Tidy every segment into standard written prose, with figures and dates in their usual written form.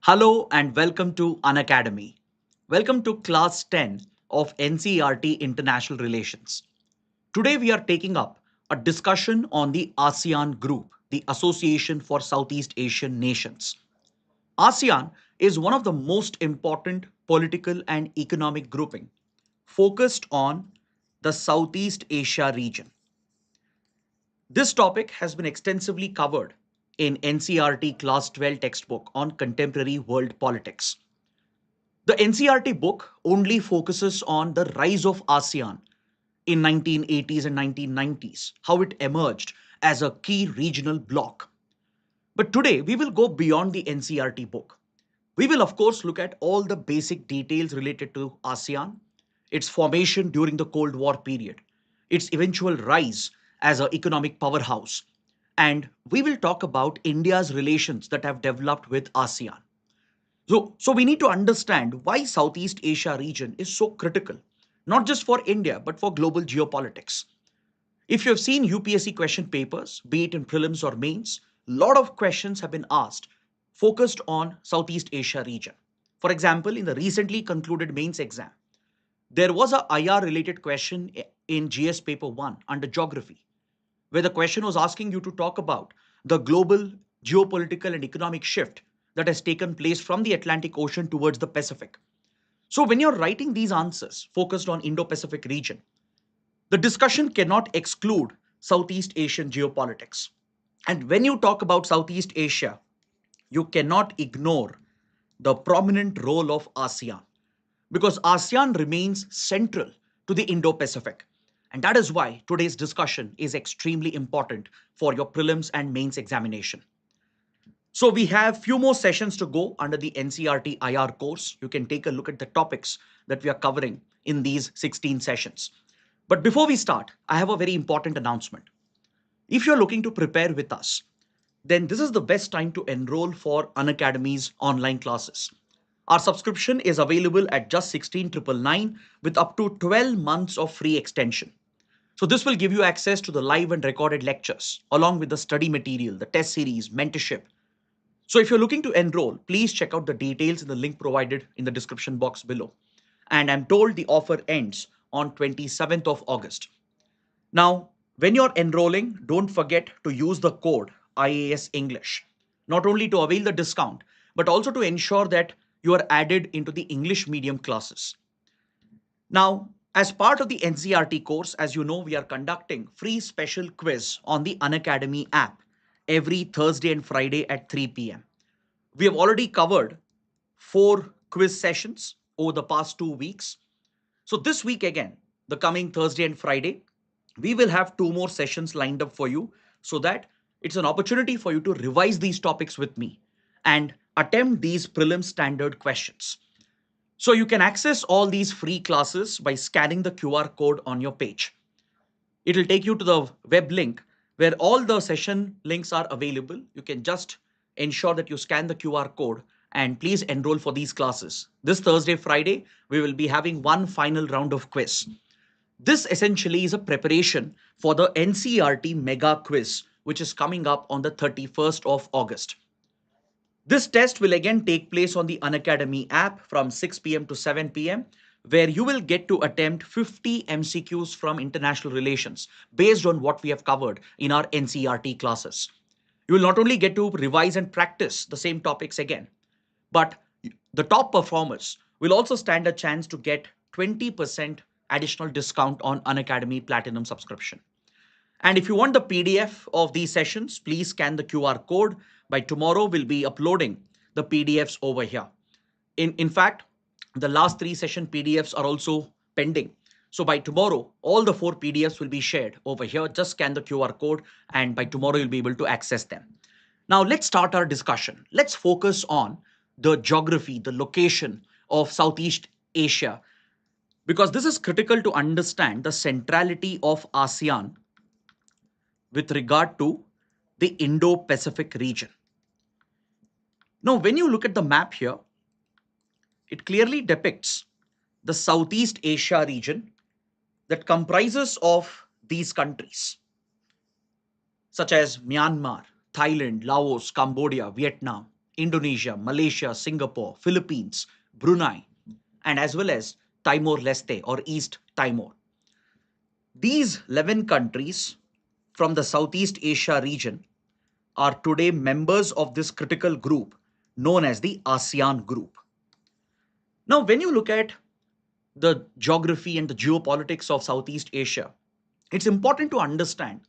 Hello and welcome to Unacademy. Welcome to class 10 of NCERT International Relations. Today we are taking up a discussion on the ASEAN Group, the Association for Southeast Asian Nations. ASEAN is one of the most important political and economic grouping focused on the Southeast Asia region. This topic has been extensively covered in NCERT Class 12 textbook on contemporary world politics. The NCERT book only focuses on the rise of ASEAN in 1980s and 1990s, how it emerged as a key regional bloc. But today we will go beyond the NCERT book. We will of course look at all the basic details related to ASEAN, its formation during the Cold War period, its eventual rise as an economic powerhouse, and we will talk about India's relations that have developed with ASEAN. So we need to understand why Southeast Asia region is so critical, not just for India, but for global geopolitics. If you have seen UPSC question papers, be it in prelims or mains, a lot of questions have been asked focused on Southeast Asia region. For example, in the recently concluded mains exam, there was a IR related question in GS paper 1 under geography, where the question was asking you to talk about the global geopolitical and economic shift that has taken place from the Atlantic Ocean towards the Pacific. So when you're writing these answers focused on Indo-Pacific region, the discussion cannot exclude Southeast Asian geopolitics. And when you talk about Southeast Asia, you cannot ignore the prominent role of ASEAN because ASEAN remains central to the Indo-Pacific. And that is why today's discussion is extremely important for your prelims and mains examination. So we have few more sessions to go under the NCERT IR course. You can take a look at the topics that we are covering in these 16 sessions. But before we start, I have a very important announcement. If you're looking to prepare with us, then this is the best time to enroll for Unacademy's online classes. Our subscription is available at just 16,999 with up to 12 months of free extension. So this will give you access to the live and recorded lectures, along with the study material, the test series, mentorship. So if you're looking to enroll, please check out the details in the link provided in the description box below. And I'm told the offer ends on 27th of August. Now, when you're enrolling, don't forget to use the code IAS English, not only to avail the discount, but also to ensure that you are added into the English medium classes. Now, as part of the NCERT course, as you know, we are conducting free special quiz on the Unacademy app every Thursday and Friday at 3 p.m. We have already covered 4 quiz sessions over the past 2 weeks. So this week again, the coming Thursday and Friday, we will have 2 more sessions lined up for you so that it's an opportunity for you to revise these topics with me and attempt these prelim standard questions. So you can access all these free classes by scanning the QR code on your page. It will take you to the web link where all the session links are available. You can just ensure that you scan the QR code and please enroll for these classes. This Thursday, Friday, we will be having one final round of quiz. This essentially is a preparation for the NCERT mega quiz, which is coming up on the 31st of August. This test will again take place on the Unacademy app from 6 p.m. to 7 p.m., where you will get to attempt 50 MCQs from international relations based on what we have covered in our NCERT classes. You will not only get to revise and practice the same topics again, but the top performers will also stand a chance to get 20% additional discount on Unacademy Platinum subscription. And if you want the PDF of these sessions, please scan the QR code. By tomorrow, we'll be uploading the PDFs over here. In fact, the last 3 session PDFs are also pending. So by tomorrow, all the 4 PDFs will be shared over here. Just scan the QR code and by tomorrow, you'll be able to access them. Now let's start our discussion. Let's focus on the geography, the location of Southeast Asia, because this is critical to understand the centrality of ASEAN with regard to the Indo-Pacific region. Now, when you look at the map here, it clearly depicts the Southeast Asia region that comprises of these countries, such as Myanmar, Thailand, Laos, Cambodia, Vietnam, Indonesia, Malaysia, Singapore, Philippines, Brunei, and as well as Timor Leste or East Timor. These 11 countries from the Southeast Asia region are today members of this critical group known as the ASEAN group. Now, when you look at the geography and the geopolitics of Southeast Asia, it's important to understand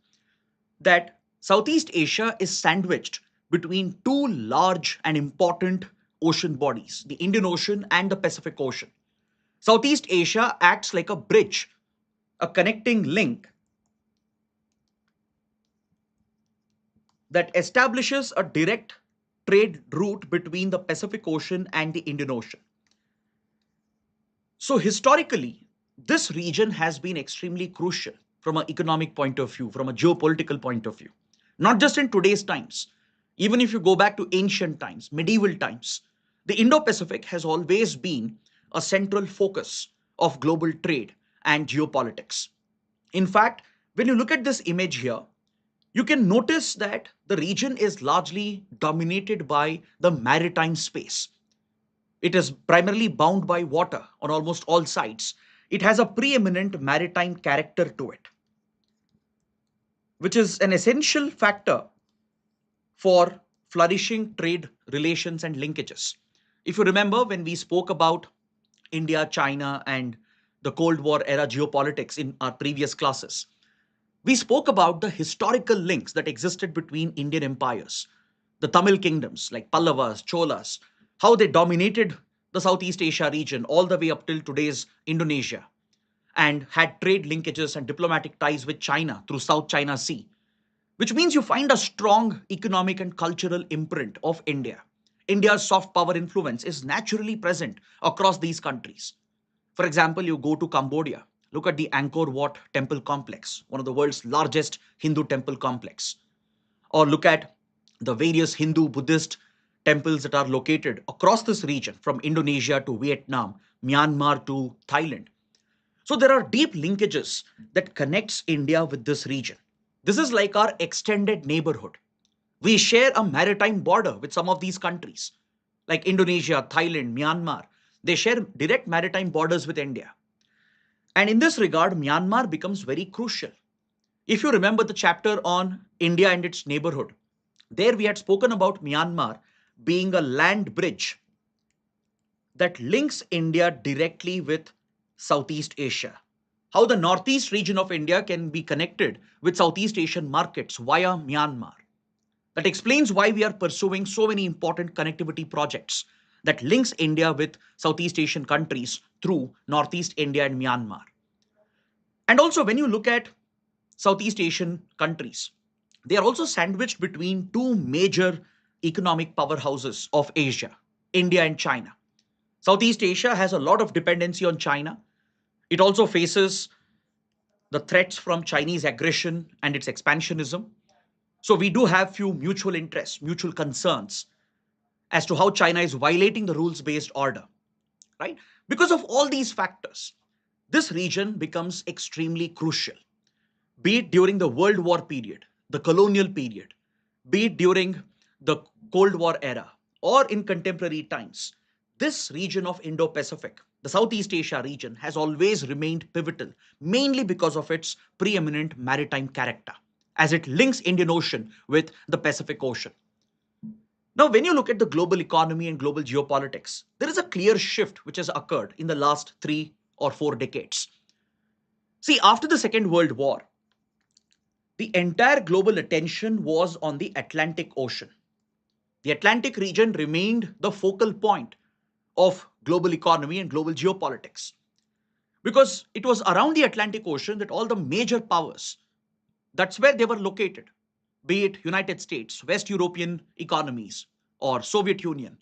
that Southeast Asia is sandwiched between two large and important ocean bodies, the Indian Ocean and the Pacific Ocean. Southeast Asia acts like a bridge, a connecting link that establishes a direct trade route between the Pacific Ocean and the Indian Ocean. So, historically, this region has been extremely crucial from an economic point of view, from a geopolitical point of view, not just in today's times. Even if you go back to ancient times, medieval times, the Indo Pacific has always been a central focus of global trade and geopolitics. In fact, when you look at this image here, you can notice that the region is largely dominated by the maritime space. It is primarily bound by water on almost all sides. It has a preeminent maritime character to it, which is an essential factor for flourishing trade relations and linkages. If you remember, when we spoke about India, China, and the Cold War era geopolitics in our previous classes, we spoke about the historical links that existed between Indian empires, the Tamil kingdoms like Pallavas, Cholas, how they dominated the Southeast Asia region all the way up till today's Indonesia and had trade linkages and diplomatic ties with China through South China Sea, which means you find a strong economic and cultural imprint of India. India's soft power influence is naturally present across these countries. For example, you go to Cambodia, look at the Angkor Wat temple complex, one of the world's largest Hindu temple complex. Or look at the various Hindu Buddhist temples that are located across this region from Indonesia to Vietnam, Myanmar to Thailand. So there are deep linkages that connects India with this region. This is like our extended neighborhood. We share a maritime border with some of these countries, like Indonesia, Thailand, Myanmar. They share direct maritime borders with India. And in this regard, Myanmar becomes very crucial. If you remember the chapter on India and its neighborhood, there we had spoken about Myanmar being a land bridge that links India directly with Southeast Asia. How the northeast region of India can be connected with Southeast Asian markets via Myanmar. That explains why we are pursuing so many important connectivity projects that links India with Southeast Asian countries through Northeast India and Myanmar. And also, when you look at Southeast Asian countries, they are also sandwiched between two major economic powerhouses of Asia, India and China. Southeast Asia has a lot of dependency on China. It also faces the threats from Chinese aggression and its expansionism. So we do have few mutual interests, mutual concerns as to how China is violating the rules-based order, right? Because of all these factors, this region becomes extremely crucial, be it during the World War period, the colonial period, be it during the Cold War era, or in contemporary times. This region of Indo-Pacific, the Southeast Asia region, has always remained pivotal, mainly because of its preeminent maritime character, as it links Indian Ocean with the Pacific Ocean. Now, when you look at the global economy and global geopolitics, there is a clear shift which has occurred in the last 3 or 4 decades. See, after the Second World War, the entire global attention was on the Atlantic Ocean. The Atlantic region remained the focal point of global economy and global geopolitics because it was around the Atlantic Ocean that all the major powers, that's where they were located, be it United States, West European economies, or Soviet Union.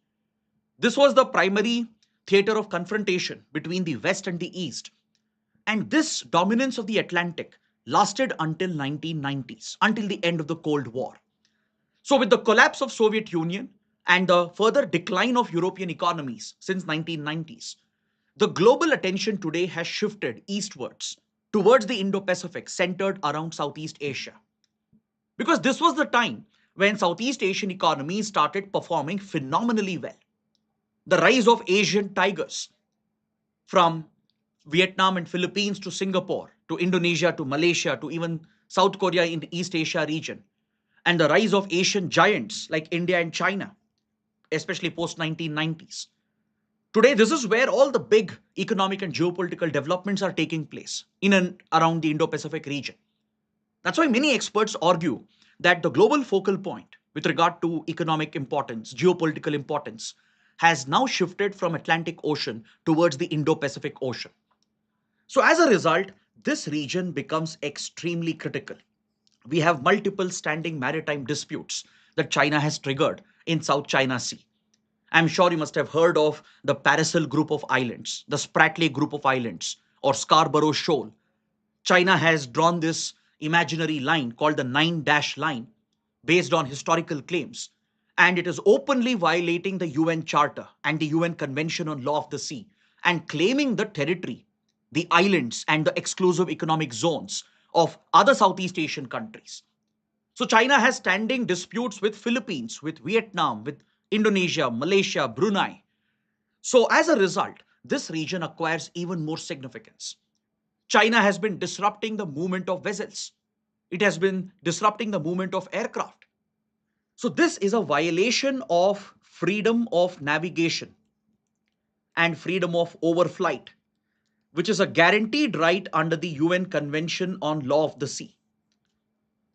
This was the primary theater of confrontation between the West and the East. And this dominance of the Atlantic lasted until 1990s, until the end of the Cold War. So with the collapse of Soviet Union and the further decline of European economies since 1990s, the global attention today has shifted eastwards towards the Indo-Pacific centered around Southeast Asia. Because this was the time when Southeast Asian economies started performing phenomenally well. The rise of Asian tigers from Vietnam and Philippines to Singapore to Indonesia to Malaysia to even South Korea in the East Asia region, and the rise of Asian giants like India and China, especially post 1990s. Today, this is where all the big economic and geopolitical developments are taking place in and around the Indo Pacific region. That's why many experts argue that the global focal point with regard to economic importance, geopolitical importance, has now shifted from Atlantic Ocean towards the Indo-Pacific Ocean. So as a result, this region becomes extremely critical. We have multiple standing maritime disputes that China has triggered in South China Sea. I'm sure you must have heard of the Paracel group of islands, the Spratly group of islands, or Scarborough Shoal. China has drawn this imaginary line called the Nine Dash Line based on historical claims, and it is openly violating the UN Charter and the UN Convention on Law of the Sea and claiming the territory, the islands, and the exclusive economic zones of other Southeast Asian countries. So China has standing disputes with Philippines, with Vietnam, with Indonesia, Malaysia, Brunei. So as a result, this region acquires even more significance. China has been disrupting the movement of vessels. It has been disrupting the movement of aircraft. So this is a violation of freedom of navigation and freedom of overflight, which is a guaranteed right under the UN Convention on Law of the Sea.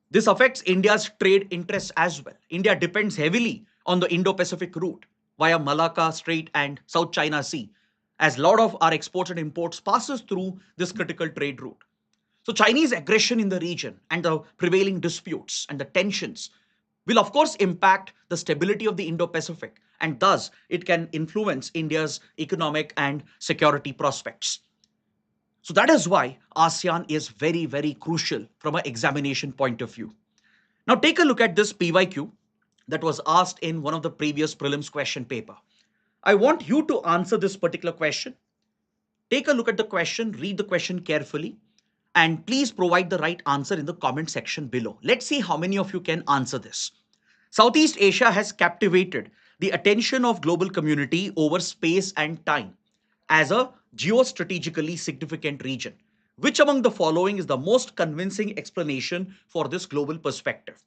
This affects India's trade interests as well. India depends heavily on the Indo-Pacific route via Malacca Strait and South China Sea, as a lot of our exports and imports passes through this critical trade route. So Chinese aggression in the region and the prevailing disputes and the tensions will of course impact the stability of the Indo-Pacific, and thus it can influence India's economic and security prospects. So that is why ASEAN is very, very crucial from an examination point of view. Now take a look at this PYQ that was asked in one of the previous prelims question paper. I want you to answer this particular question. Take a look at the question, read the question carefully, and please provide the right answer in the comment section below. Let's see how many of you can answer this. Southeast Asia has captivated the attention of global community over space and time as a geostrategically significant region. Which among the following is the most convincing explanation for this global perspective?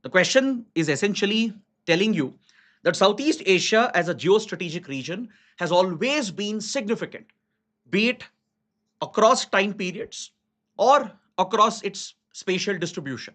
The question is essentially telling you that Southeast Asia as a geostrategic region has always been significant, be it across time periods or across its spatial distribution,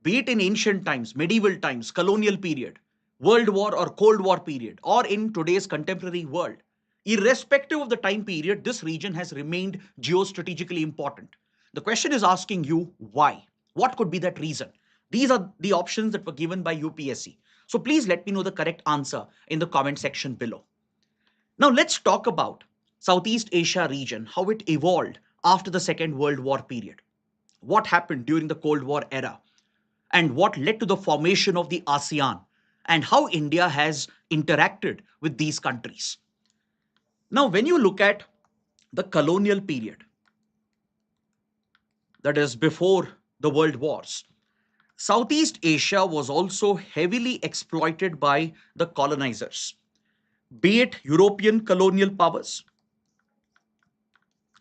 be it in ancient times, medieval times, colonial period, World War or Cold War period, or in today's contemporary world. Irrespective of the time period, this region has remained geostrategically important. The question is asking you why? What could be that reason? These are the options that were given by UPSC. So please let me know the correct answer in the comment section below. Now let's talk about Southeast Asia region, how it evolved after the Second World War period. What happened during the Cold War era and what led to the formation of the ASEAN and how India has interacted with these countries. Now, when you look at the colonial period, that is before the world wars, Southeast Asia was also heavily exploited by the colonizers, be it European colonial powers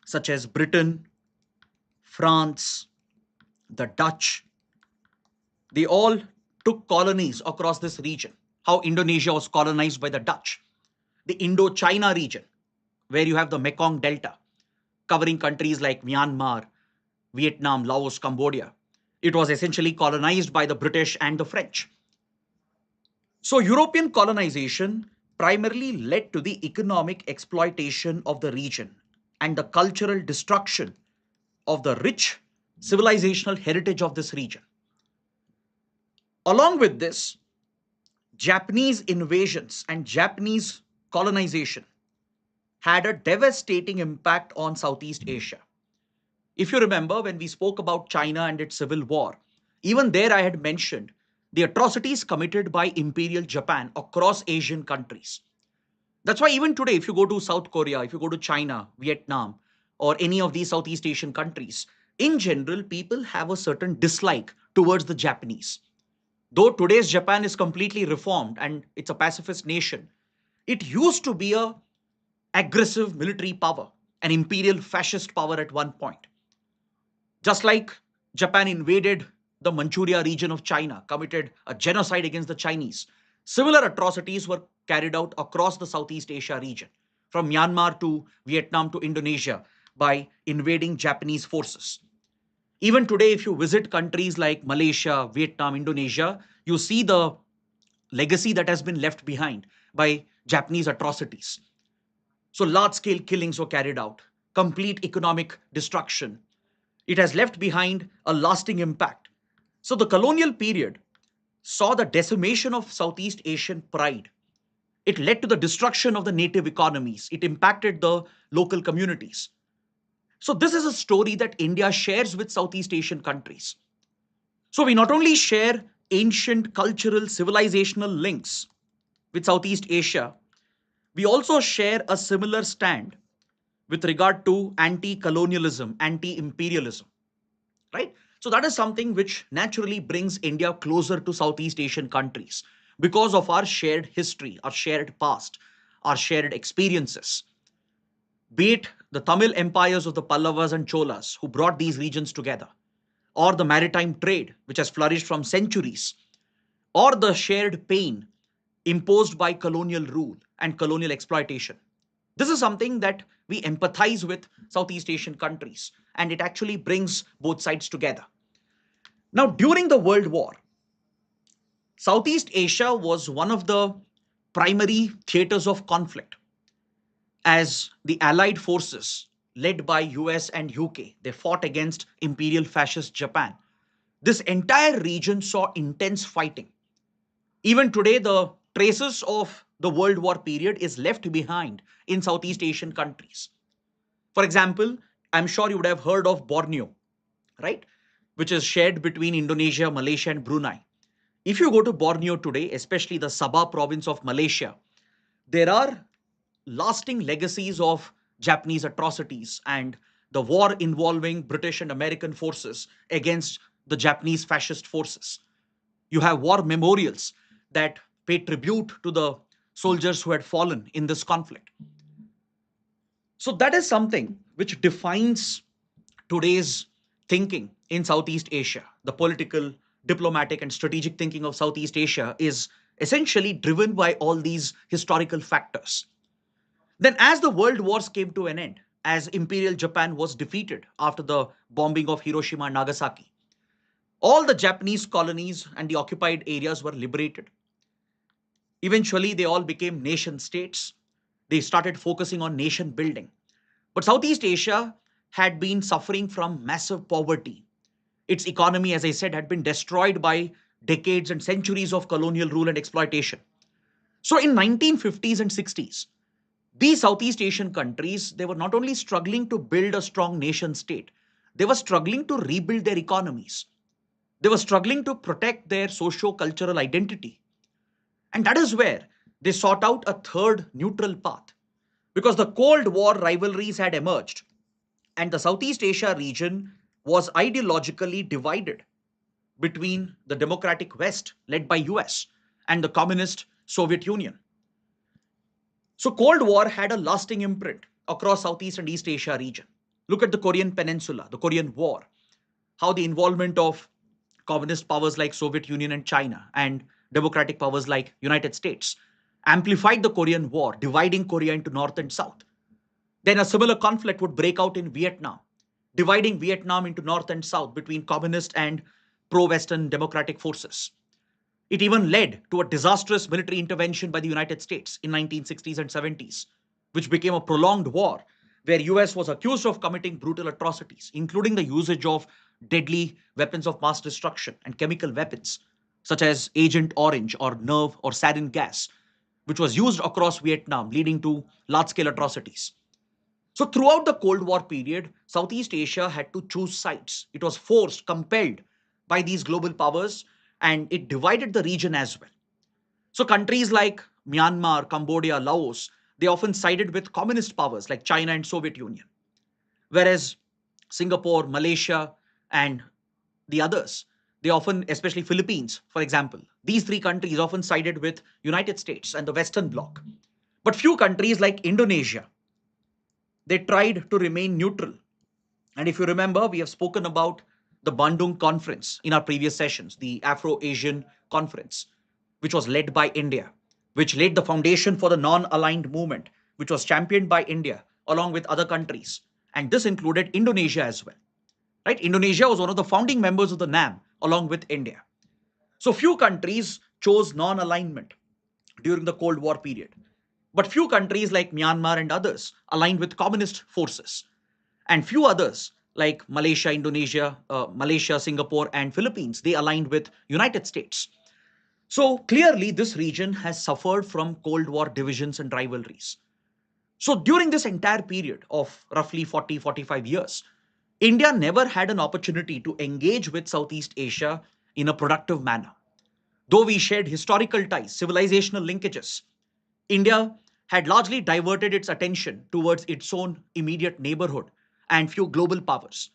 such as Britain, France, the Dutch. They all took colonies across this region. How Indonesia was colonized by the Dutch. The Indo-China region, where you have the Mekong Delta, covering countries like Myanmar, Vietnam, Laos, Cambodia. It was essentially colonized by the British and the French. So European colonization primarily led to the economic exploitation of the region and the cultural destruction of the rich civilizational heritage of this region. Along with this, Japanese invasions and Japanese colonization had a devastating impact on Southeast Asia. If you remember, when we spoke about China and its civil war, even there I had mentioned the atrocities committed by Imperial Japan across Asian countries. That's why even today, if you go to South Korea, if you go to China, Vietnam, or any of these Southeast Asian countries, in general, people have a certain dislike towards the Japanese. Though today's Japan is completely reformed and it's a pacifist nation, it used to be a aggressive military power, an imperial fascist power at one point. Just like Japan invaded the Manchuria region of China, committed a genocide against the Chinese, similar atrocities were carried out across the Southeast Asia region, from Myanmar to Vietnam to Indonesia, by invading Japanese forces. Even today, if you visit countries like Malaysia, Vietnam, Indonesia, you see the legacy that has been left behind by Japanese atrocities. So large scale killings were carried out, complete economic destruction. It has left behind a lasting impact. So the colonial period saw the decimation of Southeast Asian pride. It led to the destruction of the native economies. It impacted the local communities. So this is a story that India shares with Southeast Asian countries. So we not only share ancient cultural civilizational links with Southeast Asia, we also share a similar stand with regard to anti-colonialism, anti-imperialism, right? So that is something which naturally brings India closer to Southeast Asian countries because of our shared history, our shared past, our shared experiences. Be it the Tamil empires of the Pallavas and Cholas who brought these regions together, or the maritime trade which has flourished from centuries, or the shared pain imposed by colonial rule and colonial exploitation. This is something that we empathize with Southeast Asian countries, and it actually brings both sides together. Now, during the World War, Southeast Asia was one of the primary theaters of conflict as the Allied forces led by US and UK, they fought against imperial fascist Japan. This entire region saw intense fighting. Even today, the traces of the World War period is left behind in Southeast Asian countries. For example, I'm sure you would have heard of Borneo, right? Which is shared between Indonesia, Malaysia, and Brunei. If you go to Borneo today, especially the Sabah province of Malaysia, there are lasting legacies of Japanese atrocities and the war involving British and American forces against the Japanese fascist forces. You have war memorials that pay tribute to the soldiers who had fallen in this conflict. So that is something which defines today's thinking in Southeast Asia. The political, diplomatic, and strategic thinking of Southeast Asia is essentially driven by all these historical factors. Then, as the world wars came to an end, as Imperial Japan was defeated after the bombing of Hiroshima and Nagasaki, all the Japanese colonies and the occupied areas were liberated. Eventually, they all became nation states. They started focusing on nation building. But Southeast Asia had been suffering from massive poverty. Its economy, as I said, had been destroyed by decades and centuries of colonial rule and exploitation. So in 1950s and 60s, these Southeast Asian countries, they were not only struggling to build a strong nation state, they were struggling to rebuild their economies. They were struggling to protect their socio-cultural identity. And that is where they sought out a third neutral path. Because the Cold War rivalries had emerged, and the Southeast Asia region was ideologically divided between the democratic West, led by US, and the communist Soviet Union. So Cold War had a lasting imprint across Southeast and East Asia region. Look at the Korean Peninsula, the Korean War, how the involvement of communist powers like Soviet Union and China and democratic powers like United States amplified the Korean War, dividing Korea into North and South. Then a similar conflict would break out in Vietnam, dividing Vietnam into North and South between communist and pro-Western democratic forces. It even led to a disastrous military intervention by the United States in 1960s and 70s, which became a prolonged war where US was accused of committing brutal atrocities, including the usage of deadly weapons of mass destruction and chemical weapons, such as Agent Orange or nerve or sarin gas, which was used across Vietnam, leading to large-scale atrocities. So throughout the Cold War period, Southeast Asia had to choose sides. It was forced, compelled by these global powers, and it divided the region as well. So countries like Myanmar, Cambodia, Laos, they often sided with communist powers like China and Soviet Union. Whereas Singapore, Malaysia, and the others, They often, especially Philippines, for example, these three countries often sided with United States and the Western Bloc. But few countries like Indonesia, they tried to remain neutral. And if you remember, we have spoken about the Bandung Conference in our previous sessions, the Afro-Asian Conference, which was led by India, which laid the foundation for the non-aligned movement, which was championed by India along with other countries. And this included Indonesia as well. Right? Indonesia was one of the founding members of the NAM along with India. So few countries chose non-alignment during the Cold War period. But few countries like Myanmar and others aligned with communist forces. And few others like Malaysia, Indonesia, Malaysia, Singapore, and Philippines, they aligned with United States. So clearly, this region has suffered from Cold War divisions and rivalries. So during this entire period of roughly 40, 45 years, India never had an opportunity to engage with Southeast Asia in a productive manner. Though we shared historical ties, civilizational linkages, India had largely diverted its attention towards its own immediate neighborhood and few global powers.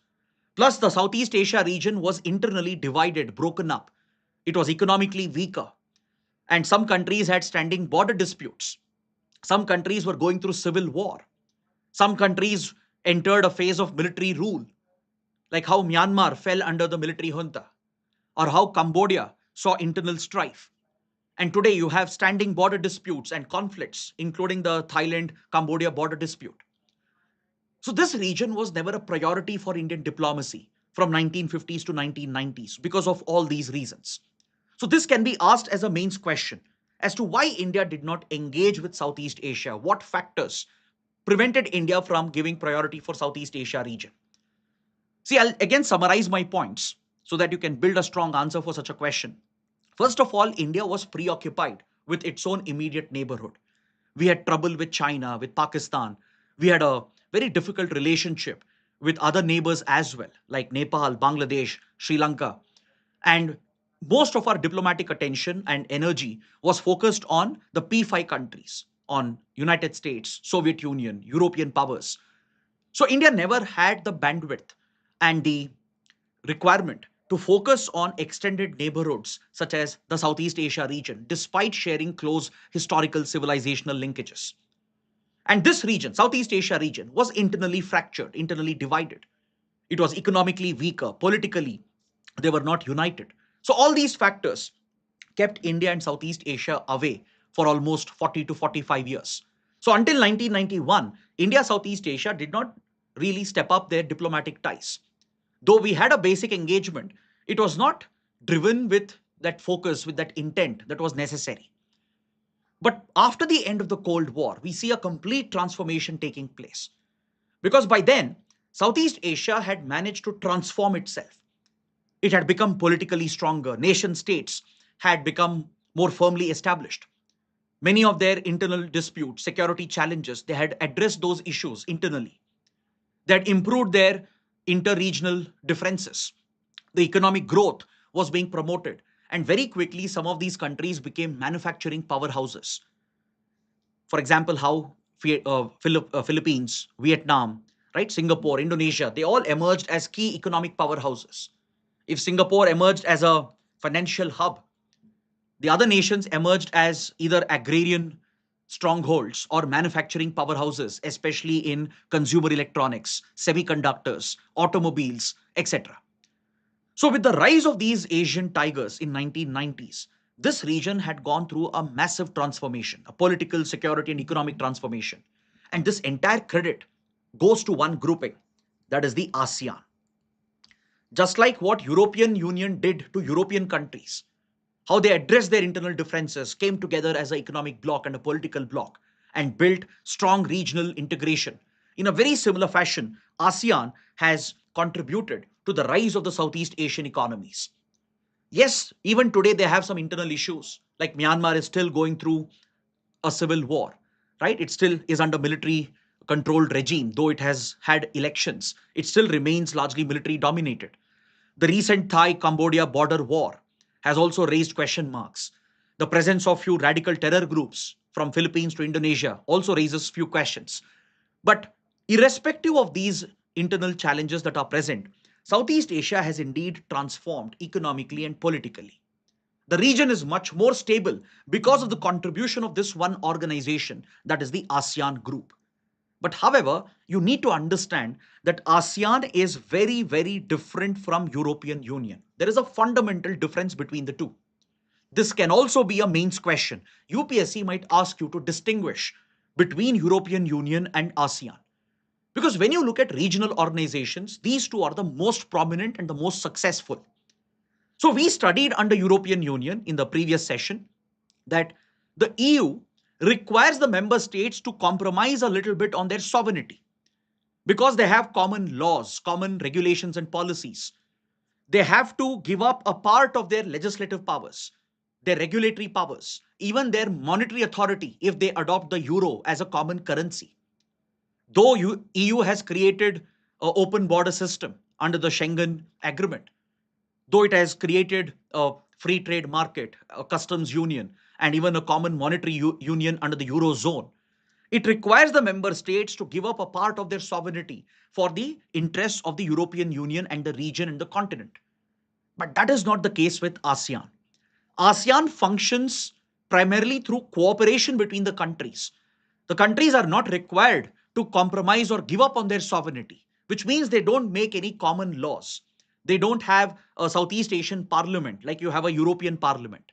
Plus, the Southeast Asia region was internally divided, broken up. It was economically weaker, and some countries had standing border disputes. Some countries were going through civil war. Some countries entered a phase of military rule, like how Myanmar fell under the military junta, or how Cambodia saw internal strife. And today you have standing border disputes and conflicts, including the Thailand Cambodia border dispute. So this region was never a priority for Indian diplomacy from 1950s to 1990s because of all these reasons. So this can be asked as a mains question as to why India did not engage with Southeast Asia. What factors prevented India from giving priority for Southeast Asia region? See, I'll again summarize my points so that you can build a strong answer for such a question. First of all, India was preoccupied with its own immediate neighborhood. We had trouble with China, with Pakistan. We had a very difficult relationship with other neighbors as well, like Nepal, Bangladesh, Sri Lanka. And most of our diplomatic attention and energy was focused on the P5 countries, on United States, Soviet Union, European powers. So India never had the bandwidth and the requirement to focus on extended neighborhoods such as the Southeast Asia region, despite sharing close historical civilizational linkages. And this region, Southeast Asia region, was internally fractured, internally divided. It was economically weaker, politically, they were not united. So all these factors kept India and Southeast Asia away for almost 40 to 45 years. So until 1991, India Southeast Asia did not really step up their diplomatic ties. Though we had a basic engagement, it was not driven with that focus, with that intent that was necessary. But after the end of the Cold War, we see a complete transformation taking place. Because by then, Southeast Asia had managed to transform itself. It had become politically stronger. Nation states had become more firmly established. Many of their internal disputes, security challenges, they had addressed those issues internally. They had improved their inter-regional differences. The economic growth was being promoted. And very quickly, some of these countries became manufacturing powerhouses. For example, how Philippines, Vietnam, right, Singapore, Indonesia, they all emerged as key economic powerhouses. If Singapore emerged as a financial hub, the other nations emerged as either agrarian strongholds or manufacturing powerhouses, especially in consumer electronics, semiconductors, automobiles, etc. So with the rise of these Asian tigers in 1990s, this region had gone through a massive transformation, a political, security, and economic transformation. And this entire credit goes to one grouping, that is the ASEAN. Just like what European Union did to European countries, how they addressed their internal differences, came together as an economic bloc and a political bloc, and built strong regional integration. In a very similar fashion, ASEAN has contributed to the rise of the Southeast Asian economies. Yes, even today they have some internal issues, like Myanmar is still going through a civil war, right? It still is under military controlled regime, though it has had elections. It still remains largely military dominated. The recent Thai-Cambodia border war has also raised question marks. The presence of few radical terror groups from Philippines to Indonesia also raises few questions. But irrespective of these internal challenges that are present, Southeast Asia has indeed transformed economically and politically. The region is much more stable because of the contribution of this one organization, that is the ASEAN group. But however, you need to understand that ASEAN is very, very different from European Union. There is a fundamental difference between the two. This can also be a mains question. UPSC might ask you to distinguish between European Union and ASEAN. Because when you look at regional organizations, these two are the most prominent and the most successful. So we studied under European Union in the previous session that the EU requires the member states to compromise a little bit on their sovereignty because they have common laws, common regulations and policies. They have to give up a part of their legislative powers, their regulatory powers, even their monetary authority if they adopt the euro as a common currency. Though EU has created an open border system under the Schengen Agreement, though it has created a free trade market, a customs union, and even a common monetary union under the Eurozone, it requires the member states to give up a part of their sovereignty for the interests of the European Union and the region and the continent. But that is not the case with ASEAN. ASEAN functions primarily through cooperation between the countries. The countries are not required to compromise or give up on their sovereignty, which means they don't make any common laws. They don't have a Southeast Asian parliament like you have a European parliament.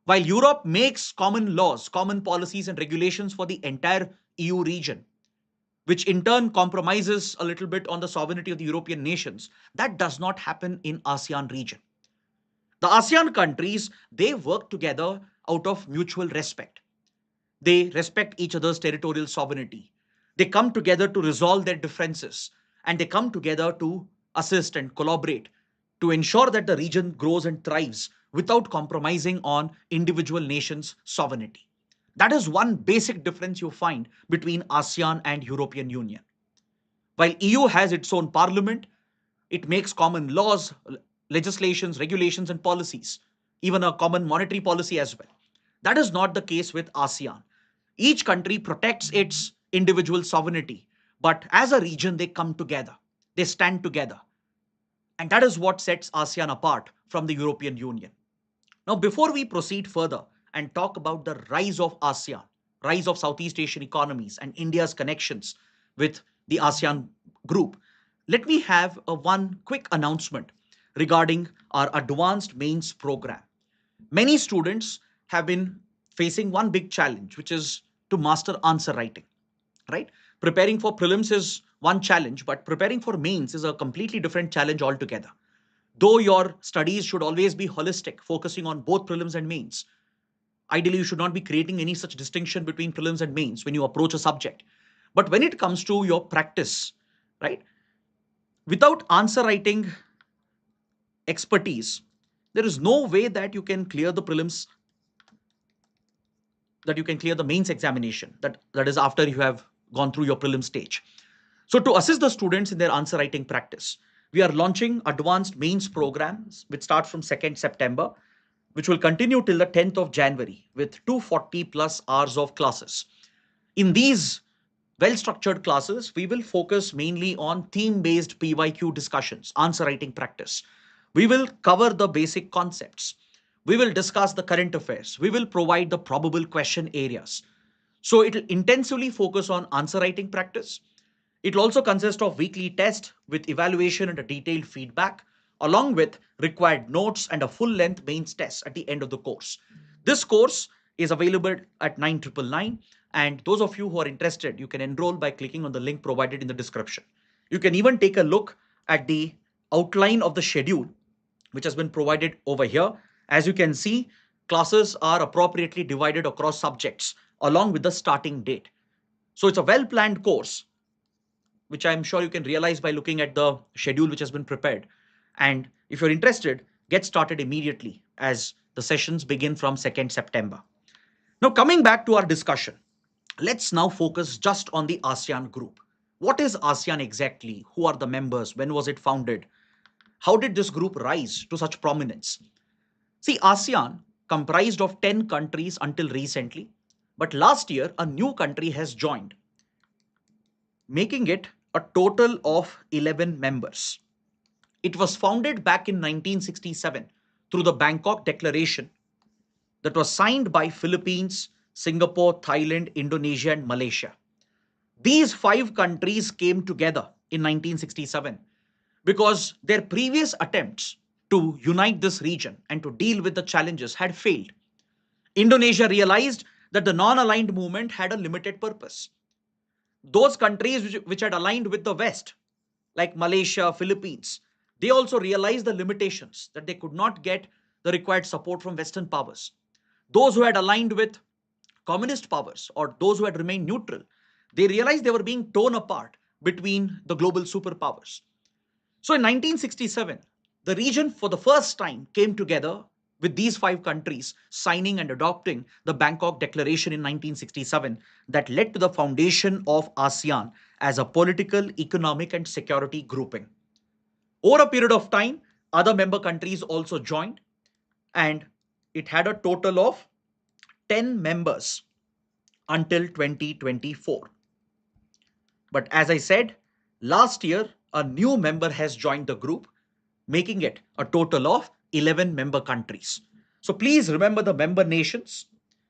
While Europe makes common laws, common policies, and regulations for the entire EU region, which in turn compromises a little bit on the sovereignty of the European nations, that does not happen in ASEAN region. The ASEAN countries, they work together out of mutual respect. They respect each other's territorial sovereignty. They come together to resolve their differences and they come together to assist and collaborate to ensure that the region grows and thrives without compromising on individual nations' sovereignty. That is one basic difference you find between ASEAN and European Union. While EU has its own parliament, it makes common laws, legislations, regulations, and policies, even a common monetary policy as well. That is not the case with ASEAN. Each country protects its individual sovereignty, but as a region, they come together, they stand together. And that is what sets ASEAN apart from the European Union. Now, before we proceed further and talk about the rise of ASEAN, rise of Southeast Asian economies, and India's connections with the ASEAN group, let me have a one quick announcement regarding our advanced mains program. Many students have been facing one big challenge, which is to master answer writing, right? Preparing for prelims is one challenge, but preparing for mains is a completely different challenge altogether. Though your studies should always be holistic, focusing on both prelims and mains, ideally you should not be creating any such distinction between prelims and mains when you approach a subject. But when it comes to your practice, right, without answer writing expertise, there is no way that you can clear the prelims, that you can clear the mains examination, that is after you have gone through your prelim stage. So to assist the students in their answer writing practice, we are launching advanced mains programs which start from 2nd September, which will continue till the 10th of January with 240 plus hours of classes. In these well-structured classes, we will focus mainly on theme-based PYQ discussions, answer writing practice. We will cover the basic concepts. We will discuss the current affairs. We will provide the probable question areas. So it will intensively focus on answer writing practice. It will also consist of weekly tests with evaluation and a detailed feedback, along with required notes and a full-length mains test at the end of the course. This course is available at 9,999, and those of you who are interested, you can enroll by clicking on the link provided in the description. You can even take a look at the outline of the schedule, which has been provided over here. As you can see, classes are appropriately divided across subjects along with the starting date. So it's a well-planned course, which I'm sure you can realize by looking at the schedule which has been prepared. And if you're interested, get started immediately as the sessions begin from 2nd September. Now, coming back to our discussion, let's now focus just on the ASEAN group. What is ASEAN exactly? Who are the members? When was it founded? How did this group rise to such prominence? See, ASEAN comprised of 10 countries until recently, but last year a new country has joined, making it a total of 11 members. It was founded back in 1967 through the Bangkok Declaration that was signed by Philippines, Singapore, Thailand, Indonesia, and Malaysia. These five countries came together in 1967 because their previous attempts to unite this region and to deal with the challenges had failed. Indonesia realized that the non aligned movement had a limited purpose. Those countries which had aligned with the West, like Malaysia, Philippines, they also realized the limitations that they could not get the required support from Western powers. Those who had aligned with communist powers or those who had remained neutral, they realized they were being torn apart between the global superpowers. So in 1967, the region for the first time came together with these five countries signing and adopting the Bangkok Declaration in 1967 that led to the foundation of ASEAN as a political, economic, and security grouping. Over a period of time, other member countries also joined, and it had a total of 10 members until 2024. But as I said, last year, a new member has joined the group, making it a total of 11 member countries. So please remember the member nations.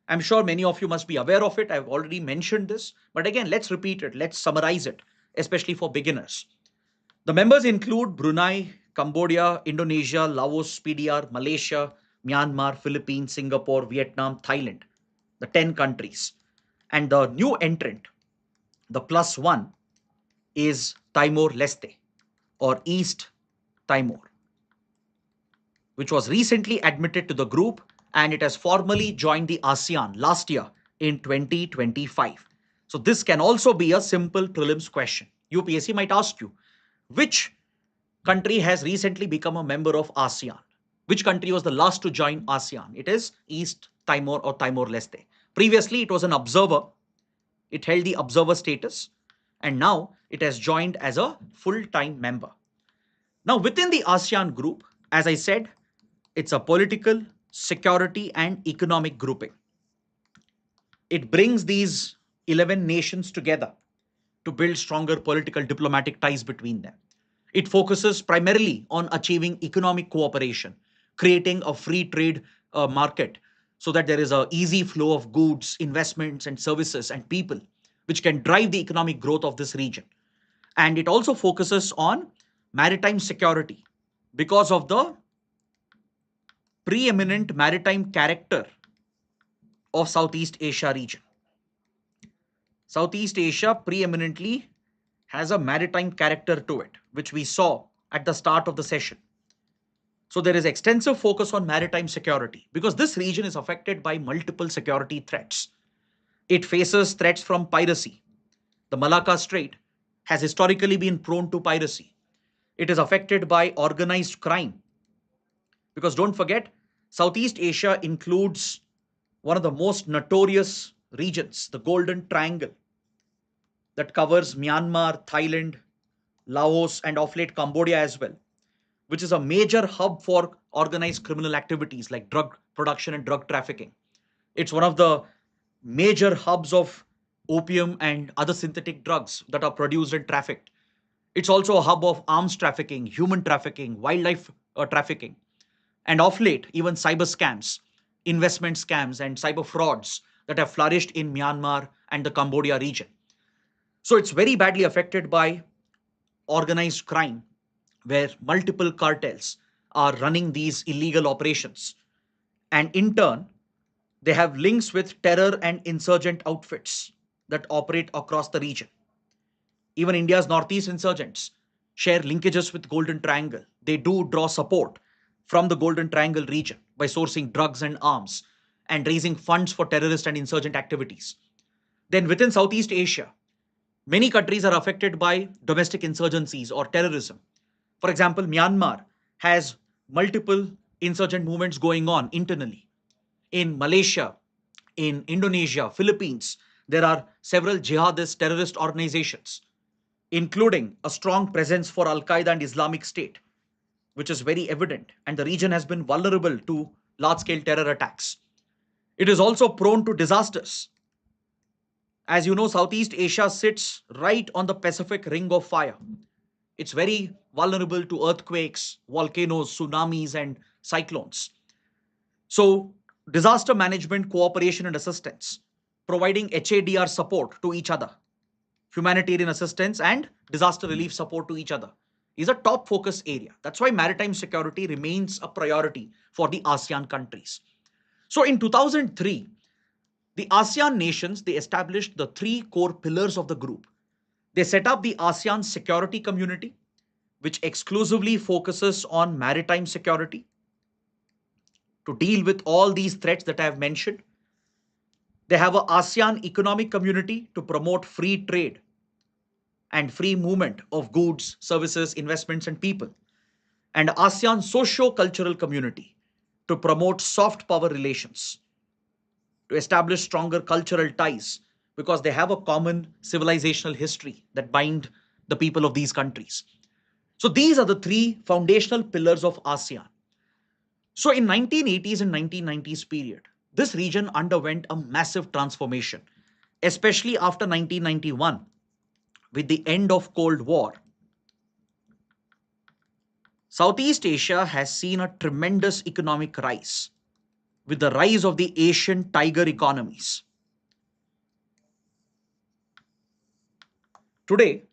I'm sure many of you must be aware of it. I've already mentioned this. But again, let's repeat it. Let's summarize it, especially for beginners. The members include Brunei, Cambodia, Indonesia, Laos, PDR, Malaysia, Myanmar, Philippines, Singapore, Vietnam, Thailand, the 10 countries. And the new entrant, the plus one, is Timor-Leste or East Timor, which was recently admitted to the group, and it has formally joined the ASEAN last year in 2025. So this can also be a simple prelims question. UPSC might ask you, which country has recently become a member of ASEAN? Which country was the last to join ASEAN? It is East Timor or Timor-Leste. Previously, it was an observer. It held the observer status, and now it has joined as a full-time member. Now, within the ASEAN group, as I said, it's a political, security, and economic grouping. It brings these 11 nations together to build stronger political diplomatic ties between them. It focuses primarily on achieving economic cooperation, creating a free trade market so that there is an easy flow of goods, investments, and services and people, which can drive the economic growth of this region. And it also focuses on maritime security because of the preeminent maritime character of Southeast Asia region. Southeast Asia preeminently has a maritime character to it, which we saw at the start of the session. So there is extensive focus on maritime security because this region is affected by multiple security threats. It faces threats from piracy. The Malacca Strait has historically been prone to piracy. It is affected by organized crime because don't forget, Southeast Asia includes one of the most notorious regions, the Golden Triangle, that covers Myanmar, Thailand, Laos, and of late Cambodia as well, which is a major hub for organized criminal activities like drug production and drug trafficking. It's one of the major hubs of opium and other synthetic drugs that are produced and trafficked. It's also a hub of arms trafficking, human trafficking, wildlife trafficking, and of late, even cyber scams, investment scams, and cyber frauds that have flourished in Myanmar and the Cambodia region. So it's very badly affected by organized crime, where multiple cartels are running these illegal operations. And in turn, they have links with terror and insurgent outfits that operate across the region. Even India's Northeast insurgents share linkages with Golden Triangle. They do draw support from the Golden Triangle region by sourcing drugs and arms and raising funds for terrorist and insurgent activities. Then within Southeast Asia, many countries are affected by domestic insurgencies or terrorism. For example, Myanmar has multiple insurgent movements going on internally. In Malaysia, in Indonesia, Philippines, there are several jihadist terrorist organizations, including a strong presence for Al Qaeda and Islamic State, which is very evident, and the region has been vulnerable to large scale terror attacks. It is also prone to disasters. As you know, Southeast Asia sits right on the Pacific Ring of Fire. It's very vulnerable to earthquakes, volcanoes, tsunamis, and cyclones. So, disaster management, cooperation, and assistance, providing HADR support to each other, humanitarian assistance, and disaster relief support to each other is a top focus area. That's why maritime security remains a priority for the ASEAN countries. So, in 2003, the ASEAN nations they established the three core pillars of the group. They set up the ASEAN Security Community, which exclusively focuses on maritime security to deal with all these threats that I have mentioned. They have a ASEAN Economic Community to promote free trade and free movement of goods, services, investments, and people. And ASEAN Socio-Cultural Community to promote soft power relations, to establish stronger cultural ties because they have a common civilizational history that bind the people of these countries. So these are the three foundational pillars of ASEAN. So in 1980s and 1990s period, this region underwent a massive transformation, especially after 1991 with the end of Cold War. Southeast Asia has seen a tremendous economic rise with the rise of the Asian tiger economies. Today,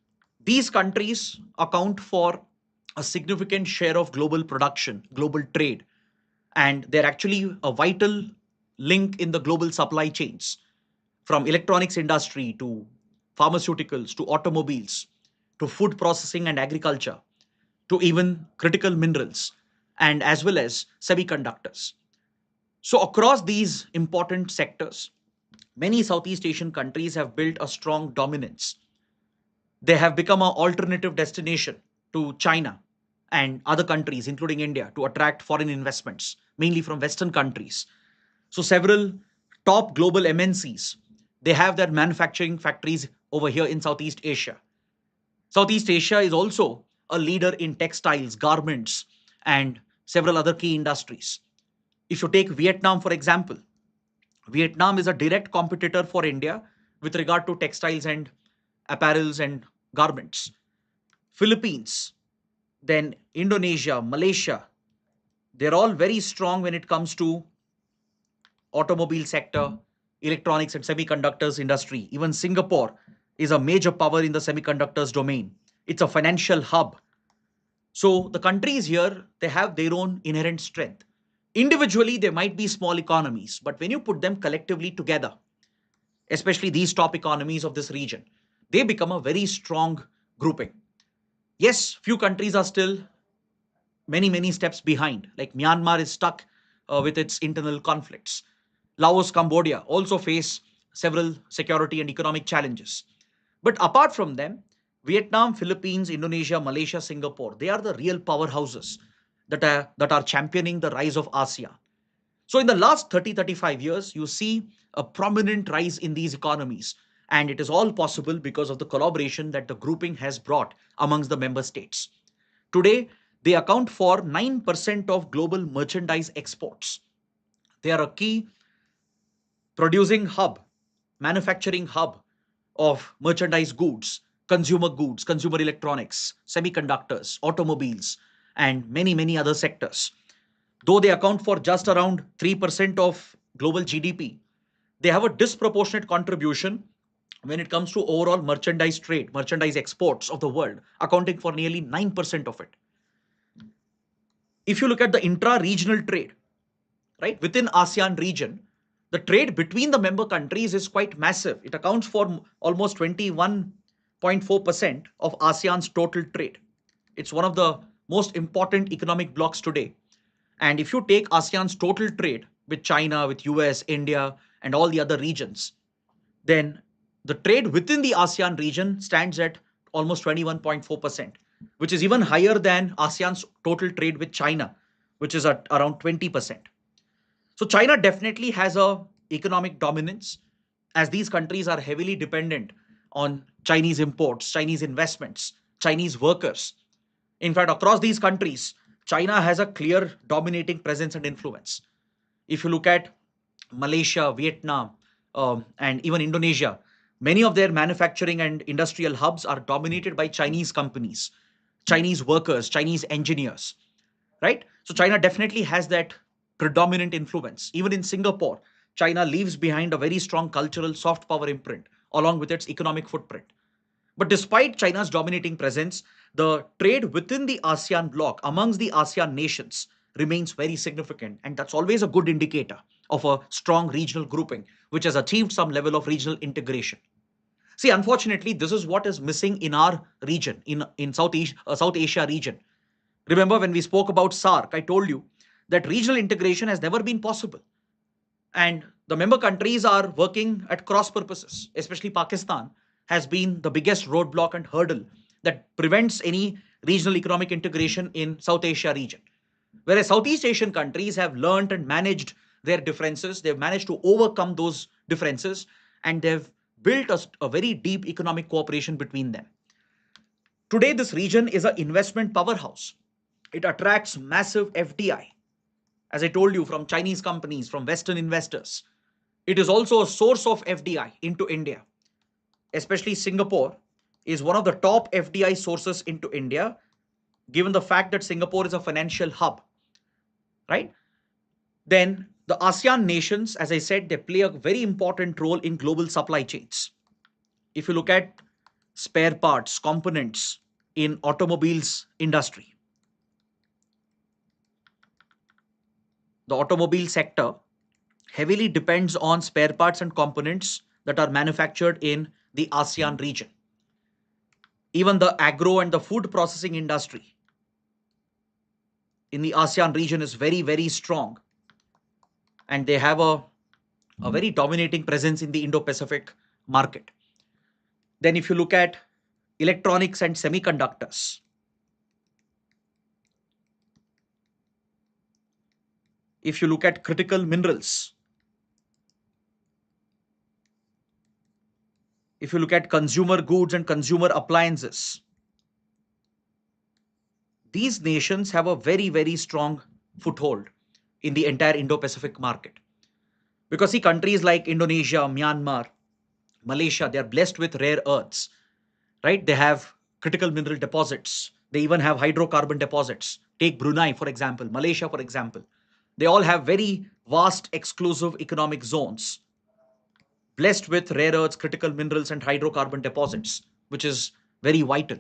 these countries account for a significant share of global production, global trade, and they're actually a vital link in the global supply chains from electronics industry to pharmaceuticals to automobiles to food processing and agriculture to even critical minerals and as well as semiconductors. So across these important sectors, many Southeast Asian countries have built a strong dominance. They have become an alternative destination to China and other countries, including India, to attract foreign investments, mainly from Western countries. So several top global MNCs, they have their manufacturing factories over here in Southeast Asia. Southeast Asia is also a leader in textiles, garments, and several other key industries. If you take Vietnam, for example, Vietnam is a direct competitor for India with regard to textiles and apparels and garments. Philippines, then Indonesia, Malaysia, they're all very strong when it comes to automobile sector, electronics and semiconductors industry. Even Singapore is a major power in the semiconductors domain. It's a financial hub. So the countries here, they have their own inherent strength. Individually, they might be small economies, but when you put them collectively together, especially these top economies of this region, they become a very strong grouping. Yes, few countries are still many steps behind. Like Myanmar is stuck with its internal conflicts. Laos, Cambodia also face several security and economic challenges. But apart from them, Vietnam, Philippines, Indonesia, Malaysia, Singapore, they are the real powerhouses that are championing the rise of ASEAN. So in the last 30-35 years, you see a prominent rise in these economies. And it is all possible because of the collaboration that the grouping has brought amongst the member states. Today, they account for 9% of global merchandise exports. They are a key producing hub, manufacturing hub of merchandise goods, consumer electronics, semiconductors, automobiles, and many other sectors. Though they account for just around 3% of global GDP, they have a disproportionate contribution when it comes to overall merchandise trade, merchandise exports of the world, accounting for nearly 9% of it. If you look at the intra-regional trade, right, within ASEAN region, the trade between the member countries is quite massive. It accounts for almost 21.4% of ASEAN's total trade. It's one of the most important economic blocks today. And if you take ASEAN's total trade with China, with US, India, and all the other regions, then the trade within the ASEAN region stands at almost 21.4%, which is even higher than ASEAN's total trade with China, which is at around 20%. So China definitely has a economic dominance as these countries are heavily dependent on Chinese imports, Chinese investments, Chinese workers. In fact, across these countries, China has a clear dominating presence and influence. If you look at Malaysia, Vietnam, and even Indonesia, many of their manufacturing and industrial hubs are dominated by Chinese companies. Chinese workers, Chinese engineers, right? So China definitely has that predominant influence. Even in Singapore, China leaves behind a very strong cultural soft power imprint along with its economic footprint. But despite China's dominating presence, the trade within the ASEAN bloc amongst the ASEAN nations remains very significant. And that's always a good indicator of a strong regional grouping, which has achieved some level of regional integration. See, unfortunately, this is what is missing in our region, in South Asia region. Remember when we spoke about SARC, I told you that regional integration has never been possible. And the member countries are working at cross purposes, especially Pakistan has been the biggest roadblock and hurdle that prevents any regional economic integration in South Asia region. Whereas Southeast Asian countries have learned and managed their differences, they've managed to overcome those differences, and they've built a very deep economic cooperation between them. Today, this region is an investment powerhouse. It attracts massive FDI, as I told you, from Chinese companies, from Western investors. It is also a source of FDI into India, especially Singapore is one of the top FDI sources into India, given the fact that Singapore is a financial hub, right? Then the ASEAN nations, as I said, they play a very important role in global supply chains. If you look at spare parts, components in automobiles industry, the automobile sector heavily depends on spare parts and components that are manufactured in the ASEAN region. Even the agro and the food processing industry in the ASEAN region is very, very strong. And they have a very dominating presence in the Indo-Pacific market. Then if you look at electronics and semiconductors, if you look at critical minerals, if you look at consumer goods and consumer appliances, these nations have a very, very strong foothold in the entire Indo-Pacific market. Because see, countries like Indonesia, Myanmar, Malaysia, they are blessed with rare earths, right? They have critical mineral deposits. They even have hydrocarbon deposits. Take Brunei, for example, Malaysia, for example. They all have very vast, exclusive economic zones, blessed with rare earths, critical minerals, and hydrocarbon deposits, which is very vital.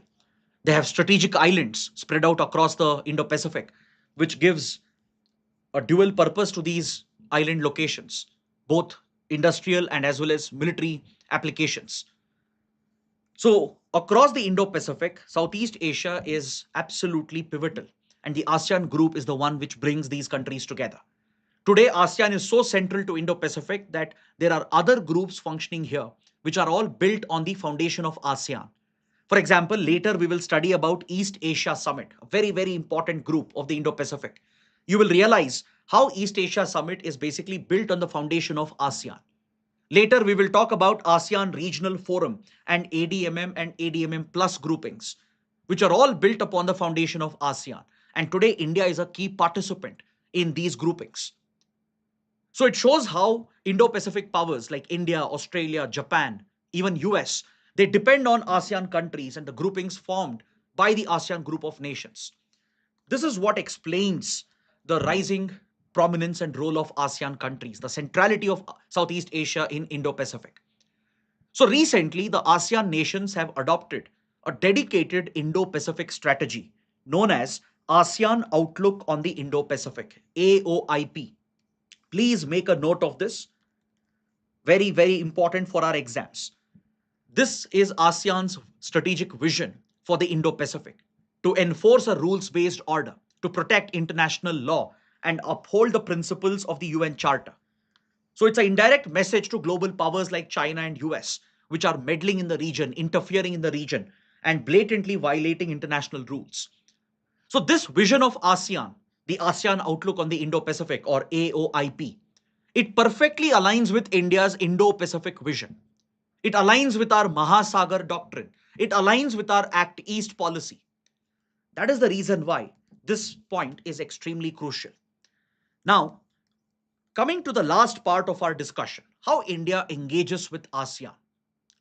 They have strategic islands spread out across the Indo Pacific, which gives a dual purpose to these island locations, both industrial and as well as military applications. So, across the Indo Pacific, Southeast Asia is absolutely pivotal, and the ASEAN group is the one which brings these countries together. Today, ASEAN is so central to Indo Pacific that there are other groups functioning here, which are all built on the foundation of ASEAN. For example, later we will study about East Asia Summit, a very, very important group of the Indo Pacific. You will realize how East Asia Summit is basically built on the foundation of ASEAN. Later, we will talk about ASEAN Regional Forum and ADMM and ADMM Plus groupings, which are all built upon the foundation of ASEAN. And today, India is a key participant in these groupings. So it shows how Indo-Pacific powers like India, Australia, Japan, even US, they depend on ASEAN countries and the groupings formed by the ASEAN group of nations. This is what explains the rising prominence and role of ASEAN countries, the centrality of Southeast Asia in Indo-Pacific. So recently, the ASEAN nations have adopted a dedicated Indo-Pacific strategy known as ASEAN Outlook on the Indo-Pacific, AOIP. Please make a note of this. Very, very important for our exams. This is ASEAN's strategic vision for the Indo-Pacific to enforce a rules-based order, to protect international law, and uphold the principles of the UN Charter. So it's an indirect message to global powers like China and US, which are meddling in the region, interfering in the region, and blatantly violating international rules. So this vision of ASEAN, the ASEAN Outlook on the Indo-Pacific or AOIP, it perfectly aligns with India's Indo-Pacific vision. It aligns with our Mahasagar doctrine. It aligns with our Act East policy. That is the reason why this point is extremely crucial. Now, coming to the last part of our discussion, how India engages with ASEAN,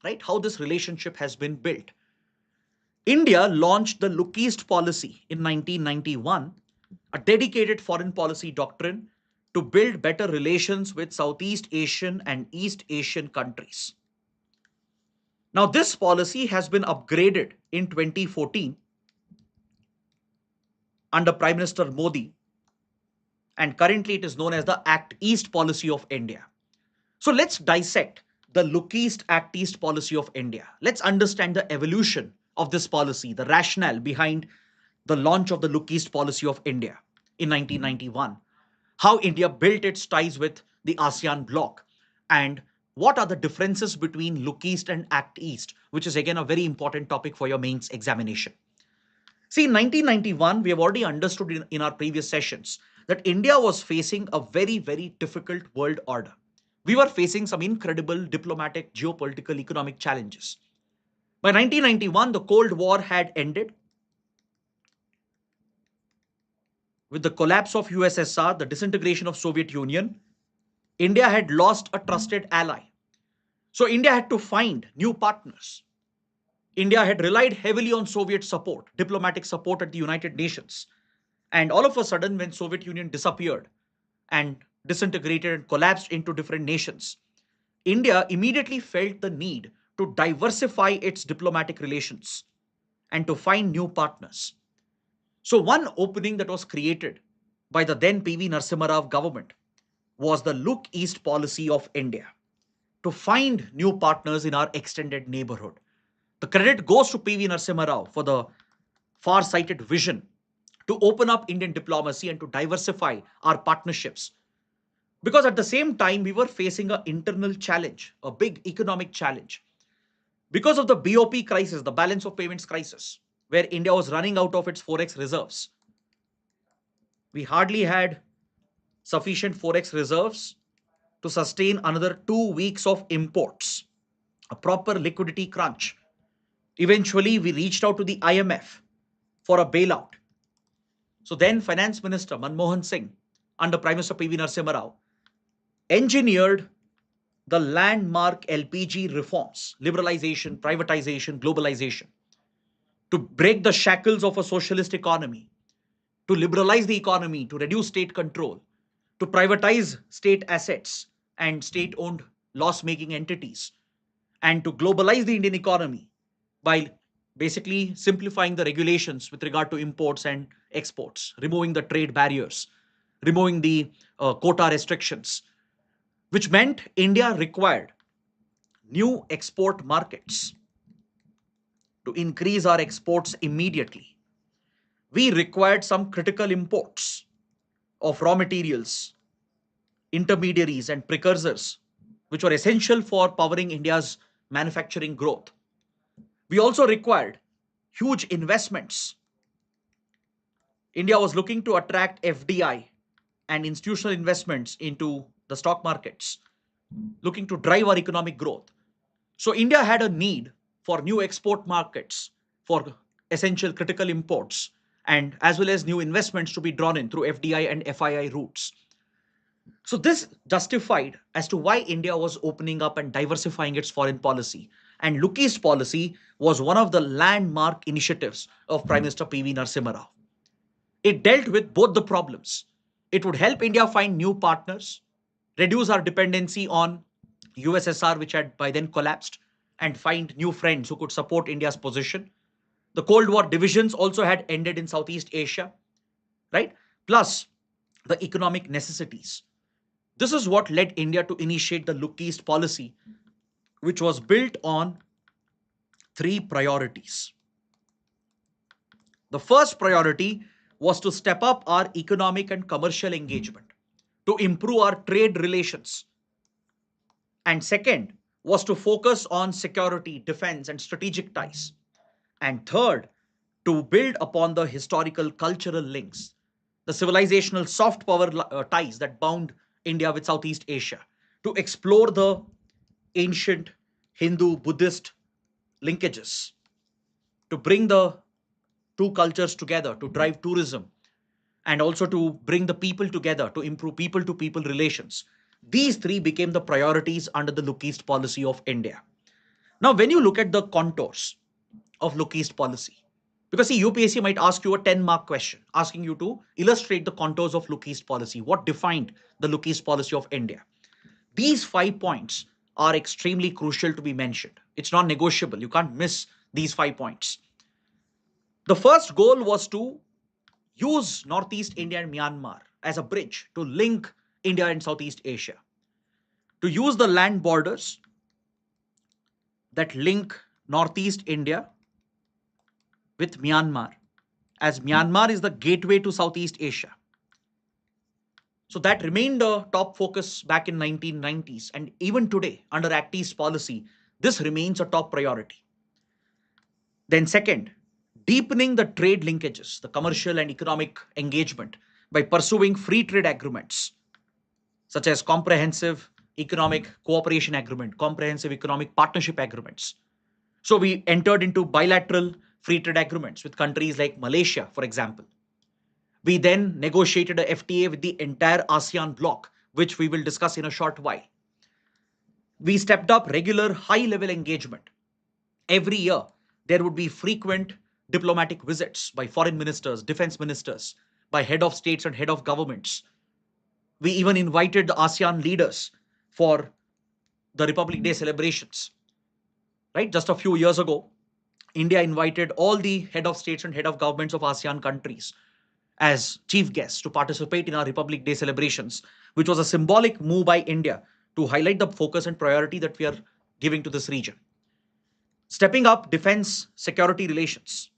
right? How this relationship has been built. India launched the Look East policy in 1991, a dedicated foreign policy doctrine to build better relations with Southeast Asian and East Asian countries. Now, this policy has been upgraded in 2014 under Prime Minister Modi, and currently it is known as the Act East policy of India. So let's dissect the Look East Act East policy of India. Let's understand the evolution of this policy, the rationale behind the launch of the Look East policy of India in 1991, how India built its ties with the ASEAN bloc, and what are the differences between Look East and Act East, which is again a very important topic for your mains examination. See, in 1991, we have already understood in our previous sessions that India was facing a very, very difficult world order. We were facing some incredible diplomatic, geopolitical, economic challenges. By 1991, the Cold War had ended. With the collapse of USSR, the disintegration of Soviet Union, India had lost a trusted ally. So India had to find new partners. India had relied heavily on Soviet support, diplomatic support at the United Nations. And all of a sudden, when Soviet Union disappeared and disintegrated and collapsed into different nations, India immediately felt the need to diversify its diplomatic relations and to find new partners. So one opening that was created by the then PV Narasimha Rao government was the Look East policy of India to find new partners in our extended neighborhood. The credit goes to PV Narasimha Rao for the far-sighted vision to open up Indian diplomacy and to diversify our partnerships. Because at the same time, we were facing an internal challenge, a big economic challenge. Because of the BOP crisis, the balance of payments crisis, where India was running out of its forex reserves, we hardly had sufficient forex reserves to sustain another 2 weeks of imports, a proper liquidity crunch. Eventually, we reached out to the IMF for a bailout. So then Finance Minister Manmohan Singh, under Prime Minister PV Narasimha Rao, engineered the landmark LPG reforms, liberalization, privatization, globalization, to break the shackles of a socialist economy, to liberalize the economy, to reduce state control, to privatize state assets and state-owned loss-making entities, and to globalize the Indian economy by basically simplifying the regulations with regard to imports and exports, removing the trade barriers, removing the quota restrictions, which meant India required new export markets to increase our exports immediately. We required some critical imports of raw materials, intermediaries, and precursors, which were essential for powering India's manufacturing growth. We also required huge investments. India was looking to attract FDI and institutional investments into the stock markets, looking to drive our economic growth. So India had a need for new export markets, for essential critical imports, and as well as new investments to be drawn in through FDI and FII routes. So this justified as to why India was opening up and diversifying its foreign policy. And Look East policy was one of the landmark initiatives of Prime Minister PV Narasimha Rao. It dealt with both the problems. It would help India find new partners, reduce our dependency on USSR, which had by then collapsed, and find new friends who could support India's position. The Cold War divisions also had ended in Southeast Asia, right? Plus the economic necessities. This is what led India to initiate the Look East policy, which was built on three priorities. The first priority was to step up our economic and commercial engagement, to improve our trade relations. And second was to focus on security, defense, and strategic ties. And third, to build upon the historical cultural links, the civilizational soft power ties that bound India with Southeast Asia, to explore the ancient Hindu Buddhist linkages, to bring the two cultures together, to drive tourism, and also to bring the people together, to improve people to people relations. These three became the priorities under the Look East policy of India. Now, when you look at the contours of Look East policy, Because see, UPSC might ask you a 10-mark question, asking you to illustrate the contours of Look East policy. What defined the Look East policy of India? These 5 points are extremely crucial to be mentioned. It's not negotiable. You can't miss these 5 points. The first goal was to use Northeast India and Myanmar as a bridge to link India and Southeast Asia, to use the land borders that link Northeast India with Myanmar, as Myanmar is the gateway to Southeast Asia. So that remained a top focus back in 1990s, and even today under Act East policy, this remains a top priority. Then second, deepening the trade linkages, the commercial and economic engagement by pursuing free trade agreements such as comprehensive economic cooperation agreement, comprehensive economic partnership agreements. So we entered into bilateral free trade agreements with countries like Malaysia, for example. We then negotiated a FTA with the entire ASEAN bloc, which we will discuss in a short while. We stepped up regular high-level engagement. Every year, there would be frequent diplomatic visits by foreign ministers, defense ministers, by head of states and head of governments. We even invited the ASEAN leaders for the Republic Day celebrations. Right? Just a few years ago, India invited all the head of states and head of governments of ASEAN countries as chief guests to participate in our Republic Day celebrations, which was a symbolic move by India to highlight the focus and priority that we are giving to this region. Stepping up defense security relations,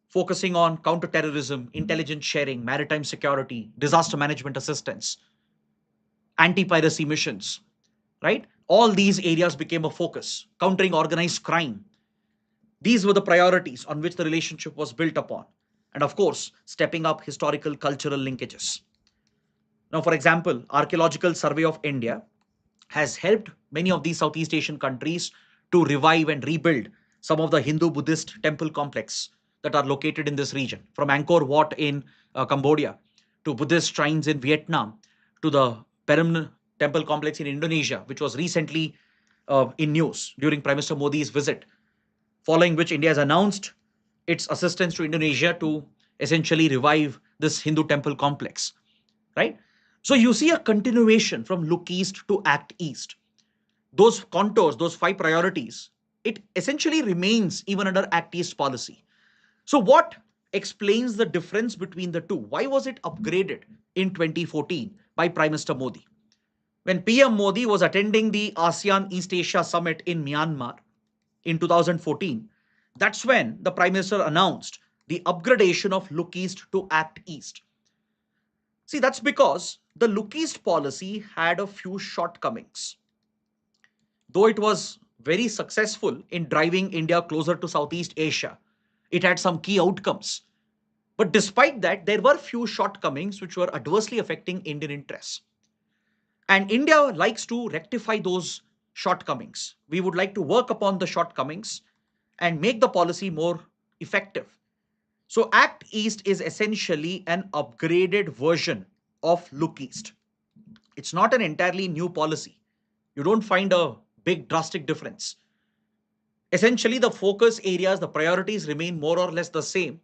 focusing on counterterrorism, intelligence sharing, maritime security, disaster management assistance, anti-piracy missions, right? All these areas became a focus. Countering organized crime. These were the priorities on which the relationship was built upon. And of course, stepping up historical cultural linkages. Now, for example, Archaeological Survey of India has helped many of these Southeast Asian countries to revive and rebuild some of the Hindu-Buddhist temple complex that are located in this region, from Angkor Wat in Cambodia, to Buddhist shrines in Vietnam, to the Perum temple complex in Indonesia, which was recently in news during Prime Minister Modi's visit, following which India has announced its assistance to Indonesia to essentially revive this Hindu temple complex, right? So you see a continuation from Look East to Act East. Those contours, those 5 priorities, it essentially remains even under Act East policy. So what explains the difference between the two? Why was it upgraded in 2014 by Prime Minister Modi? When PM Modi was attending the ASEAN East Asia Summit in Myanmar in 2014, that's when the Prime Minister announced the upgradation of Look East to Act East. See, that's because the Look East policy had a few shortcomings. Though it was very successful in driving India closer to Southeast Asia, it had some key outcomes. But despite that, there were few shortcomings which were adversely affecting Indian interests. And India likes to rectify those shortcomings. We would like to work upon the shortcomings and make the policy more effective. So Act East is essentially an upgraded version of Look East. It's not an entirely new policy. You don't find a big drastic difference. Essentially, the focus areas, the priorities remain more or less the same,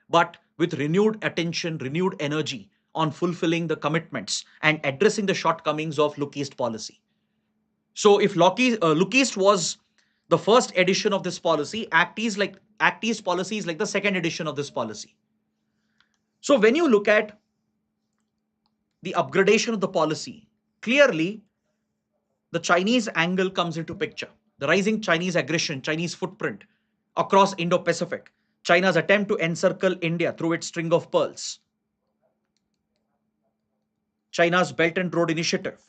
but with renewed attention, renewed energy on fulfilling the commitments and addressing the shortcomings of Look East policy. So if Look East was the first edition of this policy, Act East policy is like the second edition of this policy. So when you look at the upgradation of the policy, clearly the Chinese angle comes into picture. The rising Chinese aggression, Chinese footprint across Indo-Pacific, China's attempt to encircle India through its string of pearls, China's Belt and Road Initiative,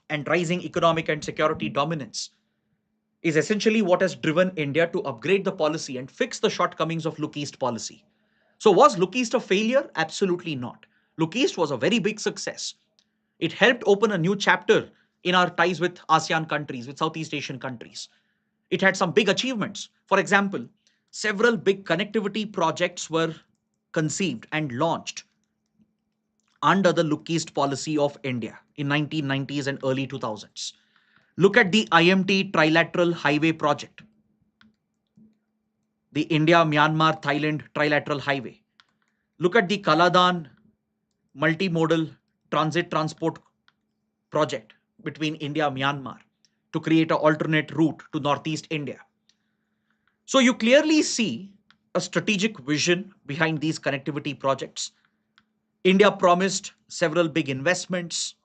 and rising economic and security dominance is essentially what has driven India to upgrade the policy and fix the shortcomings of Look East policy. So was Look East a failure? Absolutely not. Look East was a very big success. It helped open a new chapter in our ties with ASEAN countries, with Southeast Asian countries. It had some big achievements. For example, several big connectivity projects were conceived and launched under the Look East policy of India in 1990s and early 2000s. Look at the IMT Trilateral Highway Project. the India-Myanmar-Thailand trilateral highway. Look at the Kaladan multimodal transit transport project between India and Myanmar to create an alternate route to Northeast India. So you clearly see a strategic vision behind these connectivity projects. India promised several big investments.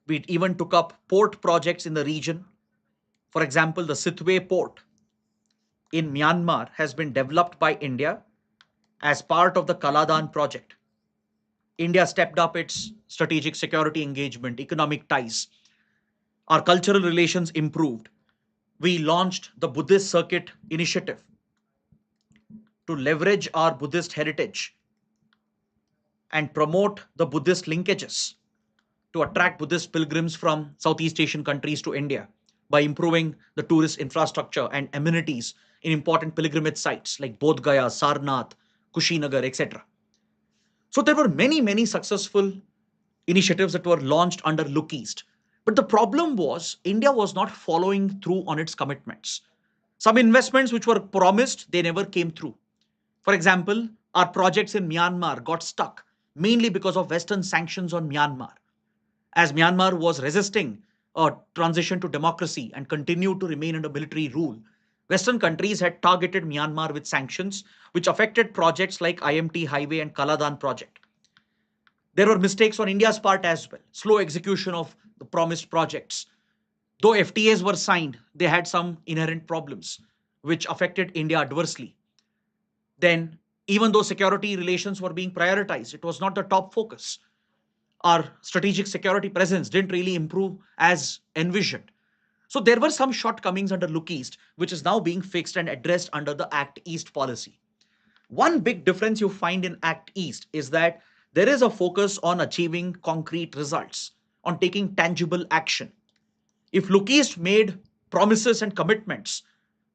We even took up port projects in the region. For example, the Sitwe port in Myanmar has been developed by India as part of the Kaladan project. India stepped up its strategic security engagement, economic ties. Our cultural relations improved. We launched the Buddhist Circuit initiative to leverage our Buddhist heritage and promote the Buddhist linkages to attract Buddhist pilgrims from Southeast Asian countries to India by improving the tourist infrastructure and amenities in important pilgrimage sites like Bodh Gaya, Sarnath, Kushinagar, etc. So there were many successful initiatives that were launched under Look East. But the problem was India was not following through on its commitments. Some investments which were promised, they never came through. For example, our projects in Myanmar got stuck mainly because of Western sanctions on Myanmar. As Myanmar was resisting a transition to democracy and continued to remain under military rule, Western countries had targeted Myanmar with sanctions, which affected projects like IMT Highway and Kaladan project. There were mistakes on India's part as well, slow execution of the promised projects. Though FTAs were signed, they had some inherent problems, which affected India adversely. Then, even though security relations were being prioritized, it was not the top focus. Our strategic security presence didn't really improve as envisioned. So there were some shortcomings under Look East, which is now being fixed and addressed under the Act East policy. One big difference you find in Act East is that there is a focus on achieving concrete results, on taking tangible action. If Look East made promises and commitments,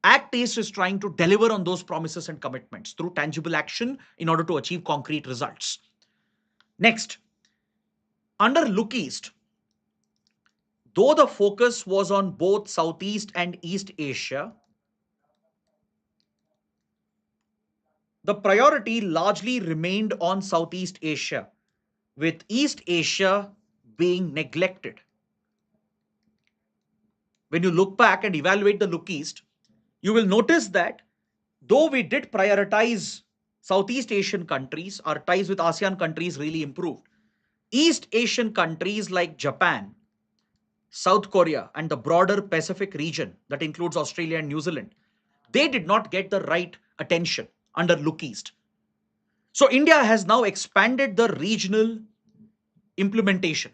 Act East is trying to deliver on those promises and commitments through tangible action in order to achieve concrete results. Next, under Look East, though the focus was on both Southeast and East Asia, the priority largely remained on Southeast Asia, with East Asia being neglected. When you look back and evaluate the Look East, you will notice that though we did prioritize Southeast Asian countries, our ties with ASEAN countries really improved. East Asian countries like Japan, South Korea, and the broader Pacific region that includes Australia and New Zealand, they did not get the right attention under Look East. So India has now expanded the regional implementation.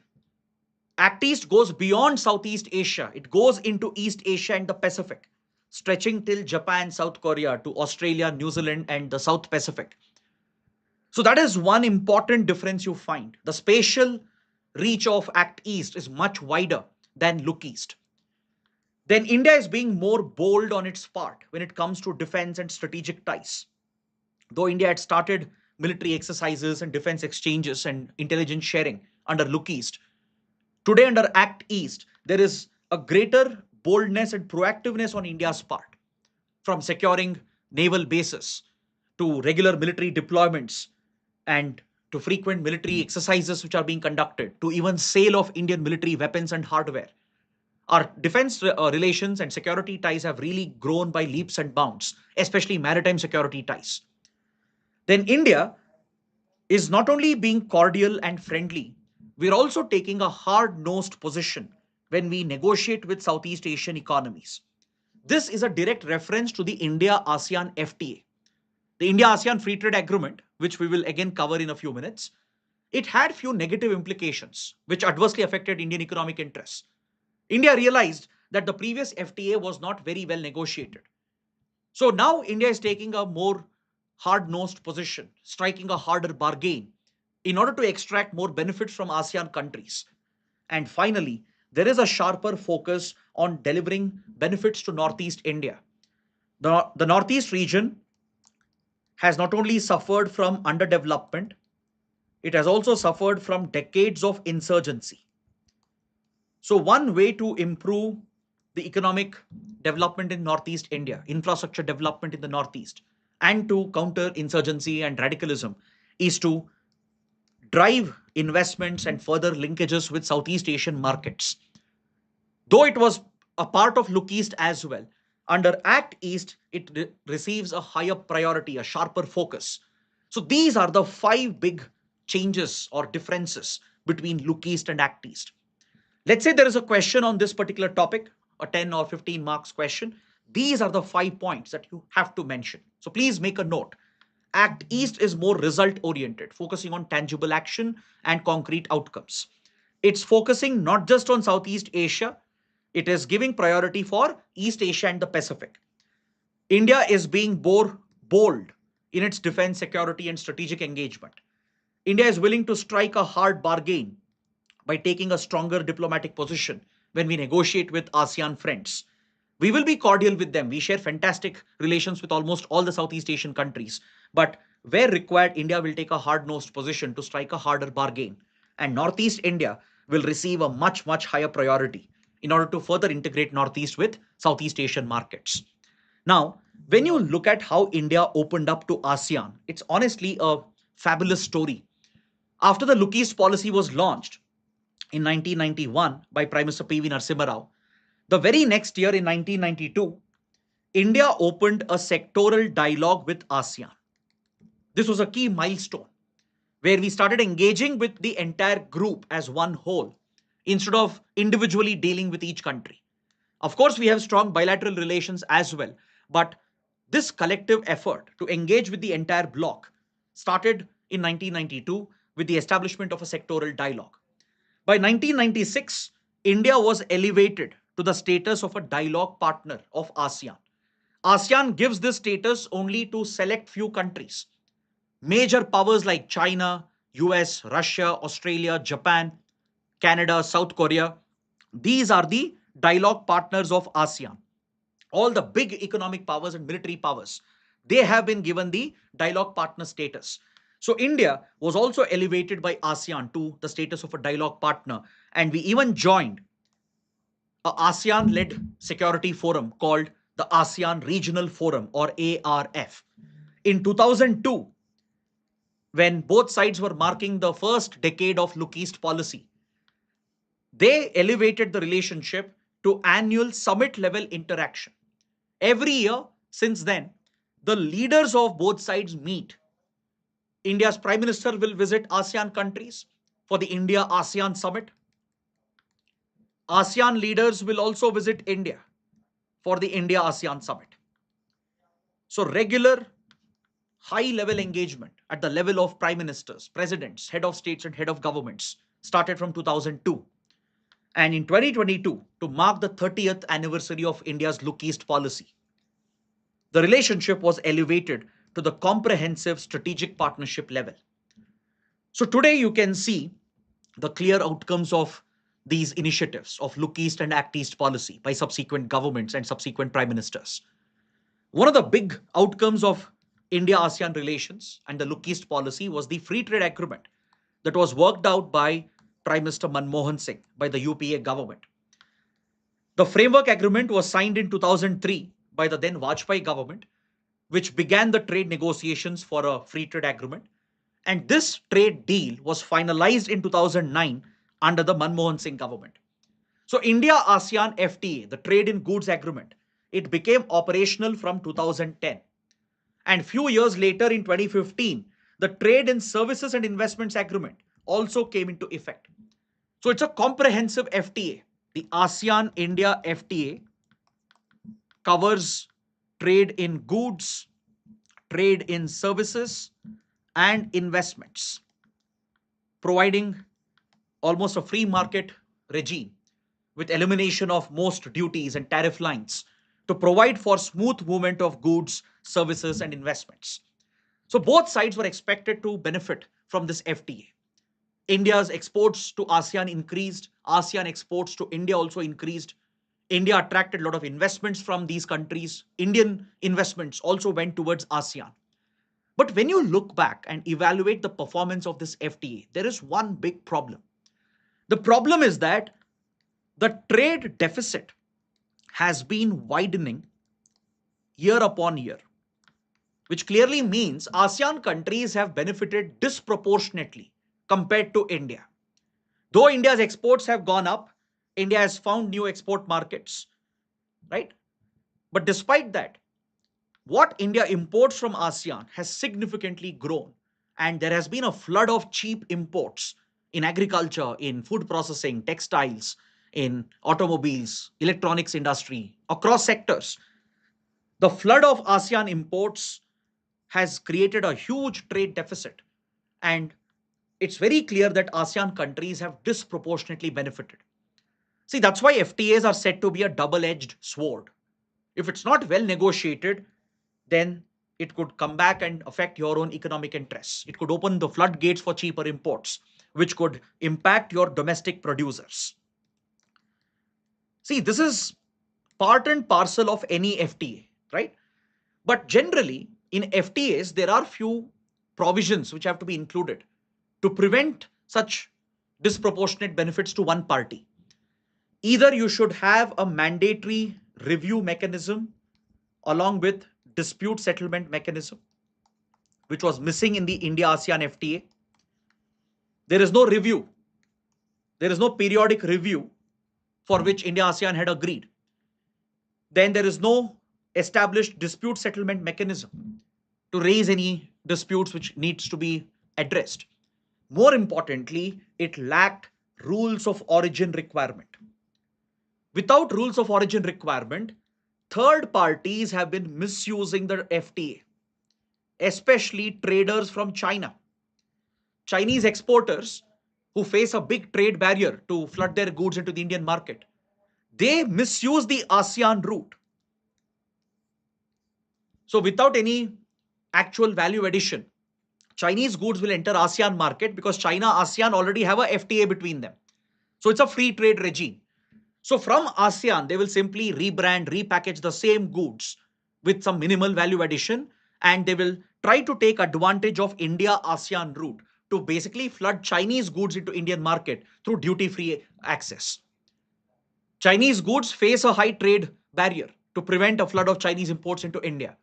Act East goes beyond Southeast Asia. It goes into East Asia and the Pacific, stretching till Japan, South Korea, to Australia, New Zealand, and the South Pacific. So that is one important difference you find. The spatial reach of Act East is much wider than Look East. Then India is being more bold on its part when it comes to defense and strategic ties. Though India had started military exercises and defense exchanges and intelligence sharing under Look East, today under Act East, there is a greater boldness and proactiveness on India's part, from securing naval bases to regular military deployments and to frequent military exercises which are being conducted, to even sale of Indian military weapons and hardware. Our defense relations and security ties have really grown by leaps and bounds, especially maritime security ties. Then India is not only being cordial and friendly, we're also taking a hard-nosed position when we negotiate with Southeast Asian economies. This is a direct reference to the India-ASEAN FTA. The India-ASEAN Free Trade Agreement, which we will again cover in a few minutes, it had few negative implications which adversely affected Indian economic interests. India realized that the previous FTA was not very well negotiated. So now India is taking a more hard-nosed position, striking a harder bargain in order to extract more benefits from ASEAN countries. And finally, there is a sharper focus on delivering benefits to Northeast India. The Northeast region has not only suffered from underdevelopment, it has also suffered from decades of insurgency. So one way to improve the economic development in Northeast India, infrastructure development in the Northeast, and to counter insurgency and radicalism is to drive investments and further linkages with Southeast Asian markets. Though it was a part of Look East as well, under Act East, it receives a higher priority, a sharper focus. So these are the five big changes or differences between Look East and Act East. Let's say there is a question on this particular topic, a 10 or 15 marks question. These are the 5 points that you have to mention. So please make a note. Act East is more result oriented, focusing on tangible action and concrete outcomes. It's focusing not just on Southeast Asia, it is giving priority for East Asia and the Pacific. India is being more bold in its defense, security, and strategic engagement. India is willing to strike a hard bargain by taking a stronger diplomatic position when we negotiate with ASEAN friends. We will be cordial with them. We share fantastic relations with almost all the Southeast Asian countries. But where required, India will take a hard nosed position to strike a harder bargain. And Northeast India will receive a much, much higher priority in order to further integrate Northeast with Southeast Asian markets. Now, when you look at how India opened up to ASEAN, it's honestly a fabulous story. After the Look East policy was launched in 1991 by Prime Minister P.V. Narasimha Rao, the very next year in 1992, India opened a sectoral dialogue with ASEAN. This was a key milestone where we started engaging with the entire group as one whole instead of individually dealing with each country. Of course, we have strong bilateral relations as well, but this collective effort to engage with the entire bloc started in 1992 with the establishment of a sectoral dialogue. By 1996, India was elevated to the status of a dialogue partner of ASEAN. ASEAN gives this status only to select few countries. Major powers like China, US, Russia, Australia, Japan, Canada, South Korea, these are the dialogue partners of ASEAN. All the big economic powers and military powers, they have been given the dialogue partner status. So India was also elevated by ASEAN to the status of a dialogue partner. And we even joined a ASEAN-led security forum called the ASEAN Regional Forum or ARF. In 2002, when both sides were marking the first decade of Look East policy, they elevated the relationship to annual summit level interaction. Every year since then, the leaders of both sides meet. India's Prime Minister will visit ASEAN countries for the India ASEAN Summit. ASEAN leaders will also visit India for the India ASEAN Summit. So, regular high level engagement at the level of prime ministers, presidents, head of states, and head of governments started from 2002. And in 2022, to mark the 30th anniversary of India's Look East policy, the relationship was elevated to the comprehensive strategic partnership level. So today you can see the clear outcomes of these initiatives of Look East and Act East policy by subsequent governments and subsequent prime ministers. One of the big outcomes of India-ASEAN relations and the Look East policy was the free trade agreement that was worked out by Prime Minister Manmohan Singh by the UPA government. The framework agreement was signed in 2003 by the then Vajpayee government, which began the trade negotiations for a free trade agreement. And this trade deal was finalized in 2009 under the Manmohan Singh government. So India-ASEAN FTA, the trade in goods agreement, it became operational from 2010. And few years later in 2015, the trade in services and investments agreement also came into effect. So it's a comprehensive FTA. The ASEAN-India FTA covers trade in goods, trade in services, and investments, providing almost a free market regime with elimination of most duties and tariff lines to provide for smooth movement of goods, services, and investments. So both sides were expected to benefit from this FTA. India's exports to ASEAN increased, ASEAN exports to India also increased. India attracted a lot of investments from these countries. Indian investments also went towards ASEAN. But when you look back and evaluate the performance of this FTA, there is one big problem. The problem is that the trade deficit has been widening year upon year, which clearly means ASEAN countries have benefited disproportionately compared to India. Though India's exports have gone up, India has found new export markets, right? But despite that, what India imports from ASEAN has significantly grown. And there has been a flood of cheap imports in agriculture, in food processing, textiles, in automobiles, electronics industry, across sectors. The flood of ASEAN imports has created a huge trade deficit. And it's very clear that ASEAN countries have disproportionately benefited. See, that's why FTAs are said to be a double edged sword. If it's not well negotiated, then it could come back and affect your own economic interests. It could open the floodgates for cheaper imports, which could impact your domestic producers. See, this is part and parcel of any FTA, right? But generally, in FTAs, there are few provisions which have to be included to prevent such disproportionate benefits to one party. Either you should have a mandatory review mechanism along with dispute settlement mechanism, which was missing in the India ASEAN FTA. There is no review. There is no periodic review for which India ASEAN had agreed. Then there is no established dispute settlement mechanism to raise any disputes which needs to be addressed. More importantly, it lacked rules of origin requirement. Without rules of origin requirement, third parties have been misusing the FTA, especially traders from China. Chinese exporters who face a big trade barrier to flood their goods into the Indian market, they misuse the ASEAN route. So without any actual value addition, Chinese goods will enter ASEAN market because China, ASEAN already have a FTA between them. So it's a free trade regime. So from ASEAN, they will simply rebrand, repackage the same goods with some minimal value addition, and they will try to take advantage of India ASEAN route to basically flood Chinese goods into Indian market through duty-free access. Chinese goods face a high trade barrier to prevent a flood of Chinese imports into India.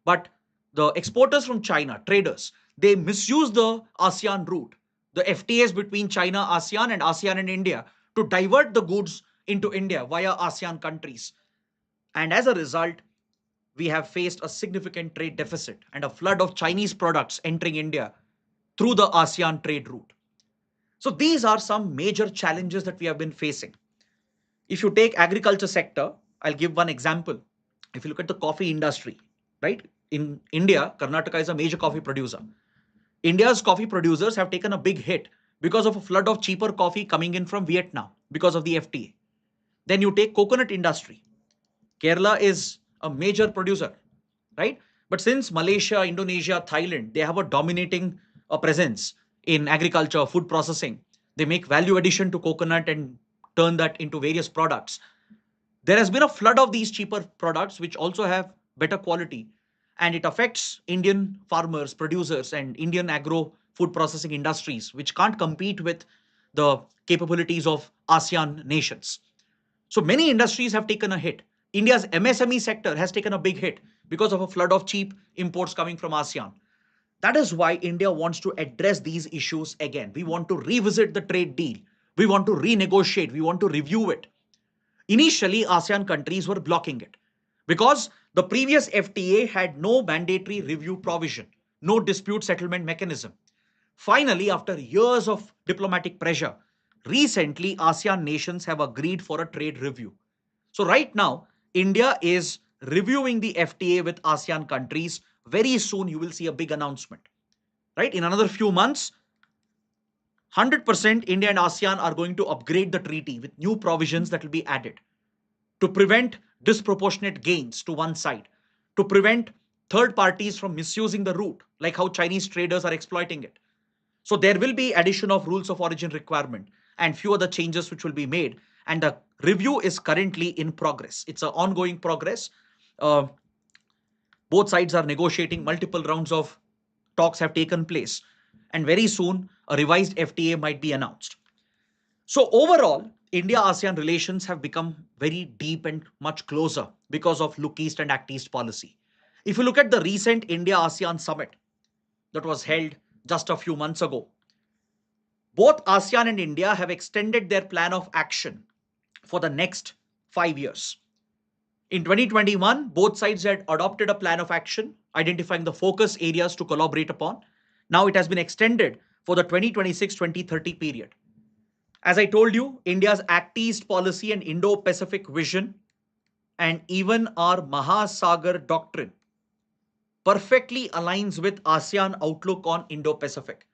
But the exporters from China, traders, they misuse the ASEAN route, the FTAs between China, ASEAN, and ASEAN and India to divert the goods into India via ASEAN countries. And as a result, we have faced a significant trade deficit and a flood of Chinese products entering India through the ASEAN trade route. So these are some major challenges that we have been facing. If you take agriculture sector, I'll give one example. If you look at the coffee industry, right? In India, Karnataka is a major coffee producer. India's coffee producers have taken a big hit because of a flood of cheaper coffee coming in from Vietnam because of the FTA. Then you take coconut industry. Kerala is a major producer, right? But since Malaysia, Indonesia, Thailand, they have a dominating presence in agriculture, food processing. They make value addition to coconut and turn that into various products. There has been a flood of these cheaper products which also have better quality, and it affects Indian farmers, producers, and Indian agro food processing industries, which can't compete with the capabilities of ASEAN nations. So many industries have taken a hit. India's MSME sector has taken a big hit because of a flood of cheap imports coming from ASEAN. That is why India wants to address these issues again. We want to revisit the trade deal. We want to renegotiate. We want to review it. Initially, ASEAN countries were blocking it because the previous FTA had no mandatory review provision, no dispute settlement mechanism. Finally, after years of diplomatic pressure, recently ASEAN nations have agreed for a trade review. So right now, India is reviewing the FTA with ASEAN countries. Very soon, you will see a big announcement. Right? In another few months, 100% India and ASEAN are going to upgrade the treaty with new provisions that will be added to prevent disproportionate gains to one side, to prevent third parties from misusing the route, like how Chinese traders are exploiting it. So there will be addition of rules of origin requirement and few other changes which will be made. And the review is currently in progress. It's an ongoing progress. Uh, both sides are negotiating. Multiple rounds of talks have taken place. And very soon, a revised FTA might be announced. So overall, India-ASEAN relations have become very deep and much closer because of Look East and Act East policy. If you look at the recent India-ASEAN summit that was held just a few months ago, both ASEAN and India have extended their plan of action for the next 5 years. In 2021, both sides had adopted a plan of action, identifying the focus areas to collaborate upon. Now it has been extended for the 2026-2030 period. As I told you, India's Act East policy and Indo-Pacific vision and even our Mahasagar doctrine perfectly aligns with ASEAN outlook on Indo-Pacific.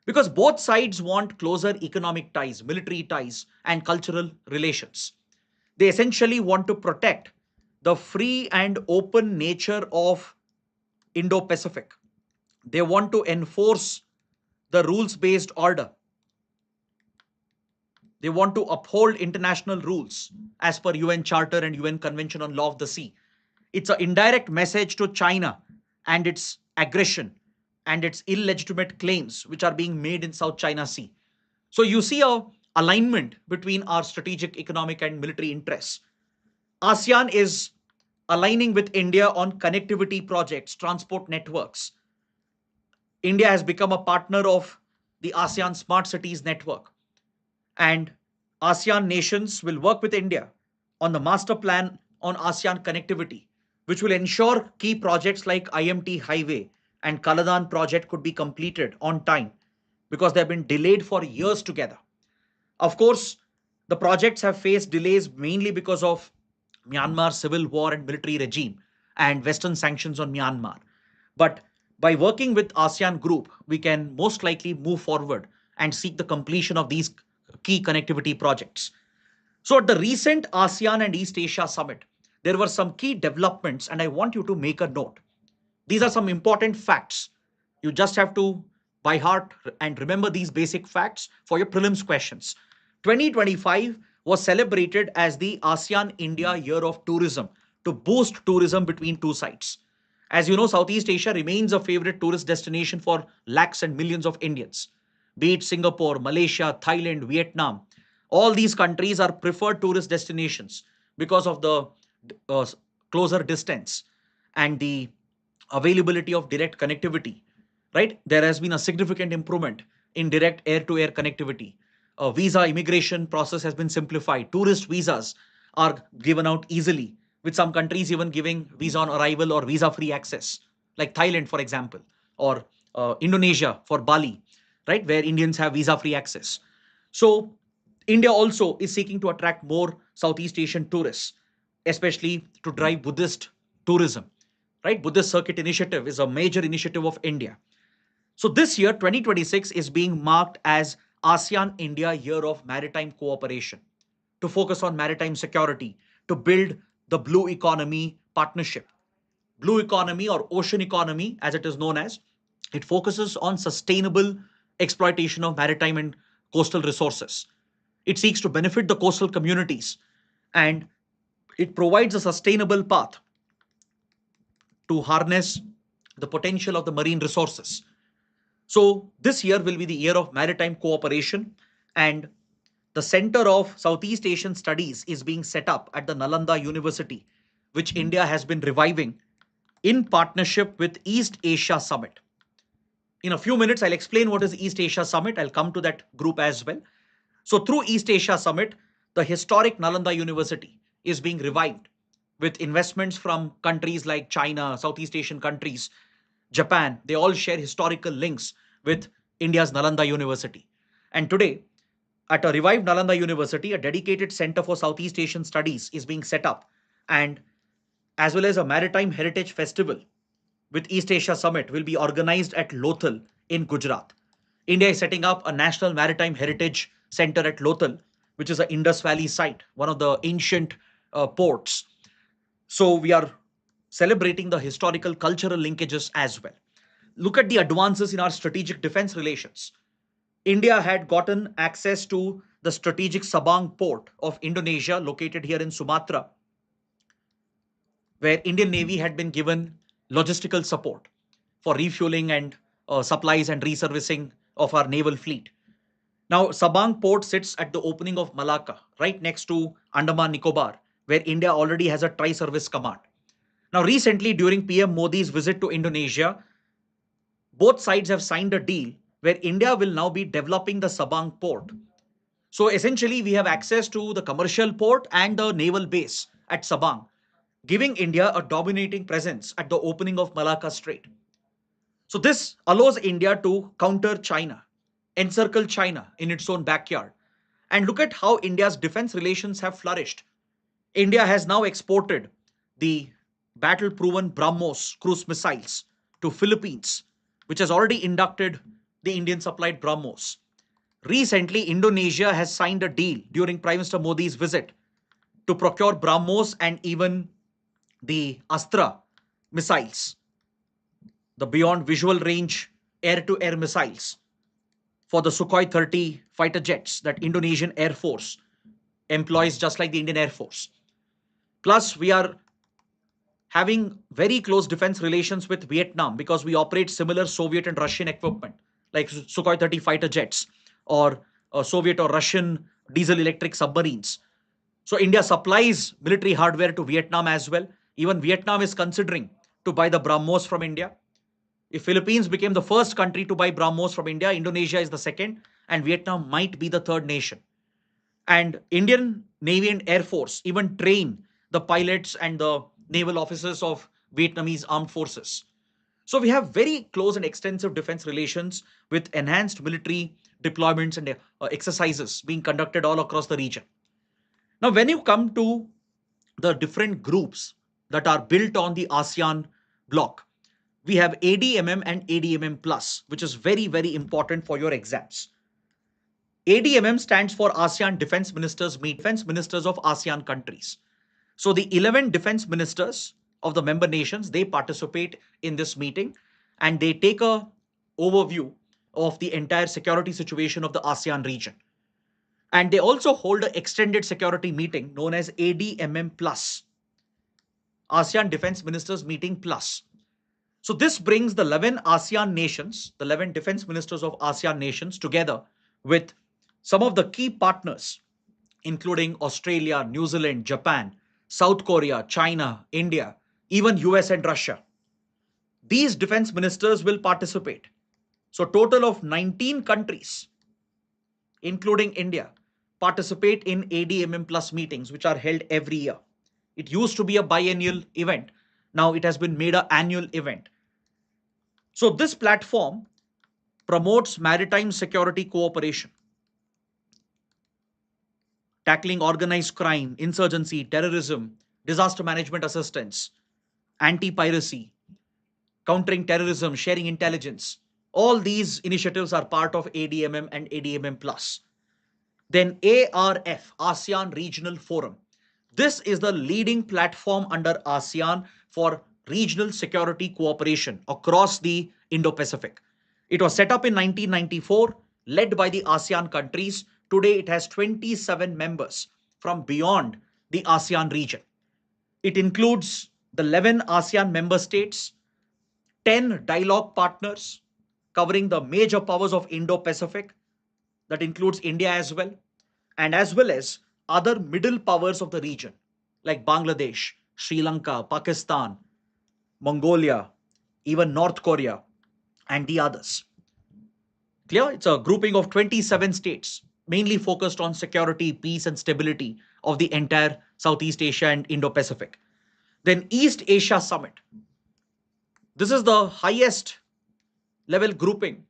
Because both sides want closer economic ties, military ties, and cultural relations. They essentially want to protect the free and open nature of Indo Pacific. They want to enforce the rules based order. They want to uphold international rules as per UN Charter and UN Convention on Law of the Sea. It's an indirect message to China and its aggression and its illegitimate claims which are being made in South China Sea. So you see a alignment between our strategic, economic, and military interests. ASEAN is aligning with India on connectivity projects, transport networks. India has become a partner of the ASEAN Smart Cities Network. And ASEAN nations will work with India on the master plan on ASEAN connectivity, which will ensure key projects like IMT Highway and Kaladan project could be completed on time because they have been delayed for years together. Of course, the projects have faced delays mainly because of Myanmar's civil war and military regime and Western sanctions on Myanmar. But by working with ASEAN group, we can most likely move forward and seek the completion of these key connectivity projects. So at the recent ASEAN and East Asia summit, there were some key developments and I want you to make a note. These are some important facts. You just have to by heart and remember these basic facts for your prelims questions. 2025 was celebrated as the ASEAN India Year of Tourism to boost tourism between two sides. As you know, Southeast Asia remains a favorite tourist destination for lakhs and millions of Indians. Be it Singapore, Malaysia, Thailand, Vietnam, all these countries are preferred tourist destinations because of the uh, closer distance and the availability of direct connectivity, right? There has been a significant improvement in direct air to air connectivity. Visa immigration process has been simplified. Tourist visas are given out easily, with some countries even giving visa on arrival or visa free access, like Thailand, for example, or Indonesia for Bali, right? Where Indians have visa free access. So, India also is seeking to attract more Southeast Asian tourists, especially to drive Buddhist tourism, right? Buddhist Circuit Initiative is a major initiative of India. So this year, 2026, is being marked as ASEAN India Year of Maritime Cooperation to focus on maritime security, to build the blue economy partnership. Blue economy or ocean economy, as it is known as, it focuses on sustainable exploitation of maritime and coastal resources. It seeks to benefit the coastal communities and it provides a sustainable path to harness the potential of the marine resources. So, this year will be the year of maritime cooperation, and the Center of Southeast Asian Studies is being set up at the Nalanda University, which India has been reviving in partnership with East Asia Summit. In a few minutes, I'll explain what is East Asia Summit. I'll come to that group as well. So, through East Asia Summit, the historic Nalanda University is being revived with investments from countries like China, Southeast Asian countries, Japan. They all share historical links with India's Nalanda University. And today, at a revived Nalanda University, a dedicated center for Southeast Asian studies is being set up, and as well as a maritime heritage festival with East Asia Summit will be organized at Lothal in Gujarat. India is setting up a national maritime heritage center at Lothal, which is an Indus Valley site, one of the ancient ports. So we are celebrating the historical cultural linkages as well. Look at the advances in our strategic defense relations. India had gotten access to the strategic Sabang port of Indonesia, located here in Sumatra, where Indian Navy had been given logistical support for refueling and supplies and reservicing of our naval fleet. Now, Sabang port sits at the opening of Malacca, right next to Andaman Nicobar, where India already has a tri-service command. Now, recently, during PM Modi's visit to Indonesia, both sides have signed a deal where India will now be developing the Sabang port. So essentially, we have access to the commercial port and the naval base at Sabang, giving India a dominating presence at the opening of Malacca Strait. So this allows India to counter China, encircle China in its own backyard. And look at how India's defense relations have flourished. India has now exported the battle-proven BrahMos cruise missiles to Philippines, which has already inducted the Indian-supplied BrahMos. Recently, Indonesia has signed a deal during Prime Minister Modi's visit to procure BrahMos and even the Astra missiles, the beyond visual range air-to-air missiles for the Sukhoi 30 fighter jets that Indonesian Air Force employs just like the Indian Air Force. Plus, we are having very close defense relations with Vietnam because we operate similar Soviet and Russian equipment like Sukhoi 30 fighter jets or Soviet or Russian diesel electric submarines. So India supplies military hardware to Vietnam as well. Even Vietnam is considering to buy the BrahMos from India. If Philippines became the first country to buy BrahMos from India, Indonesia is the second, and Vietnam might be the third nation. And Indian Navy and Air Force even train the pilots and the naval officers of Vietnamese armed forces. So we have very close and extensive defense relations with enhanced military deployments and exercises being conducted all across the region. Now, when you come to the different groups that are built on the ASEAN bloc, we have ADMM and ADMM plus, which is very, very important for your exams. ADMM stands for ASEAN Defense Ministers Meet, Defense Ministers of ASEAN countries. So the 11 defense ministers of the member nations, they participate in this meeting and they take a overview of the entire security situation of the ASEAN region. And they also hold an extended security meeting known as ADMM plus, ASEAN Defense Ministers Meeting plus. So this brings the 11 ASEAN nations, the 11 defense ministers of ASEAN nations together with some of the key partners, including Australia, New Zealand, Japan, South Korea, China, India, even US and Russia. These defense ministers will participate. So total of 19 countries, including India, participate in ADMM plus meetings, which are held every year. It used to be a biennial event. Now it has been made an annual event. So this platform promotes maritime security cooperation, tackling organized crime, insurgency, terrorism, disaster management assistance, anti-piracy, countering terrorism, sharing intelligence. All these initiatives are part of ADMM and ADMM plus. Then ARF, ASEAN Regional Forum. This is the leading platform under ASEAN for regional security cooperation across the Indo-Pacific. It was set up in 1994, led by the ASEAN countries. Today, it has 27 members from beyond the ASEAN region. It includes the 11 ASEAN member states, 10 dialogue partners covering the major powers of Indo-Pacific, that includes India as well as other middle powers of the region like Bangladesh, Sri Lanka, Pakistan, Mongolia, even North Korea, and the others. Clear? It's a grouping of 27 states, mainly focused on security, peace, and stability of the entire Southeast Asia and Indo-Pacific. Then East Asia Summit. This is the highest level grouping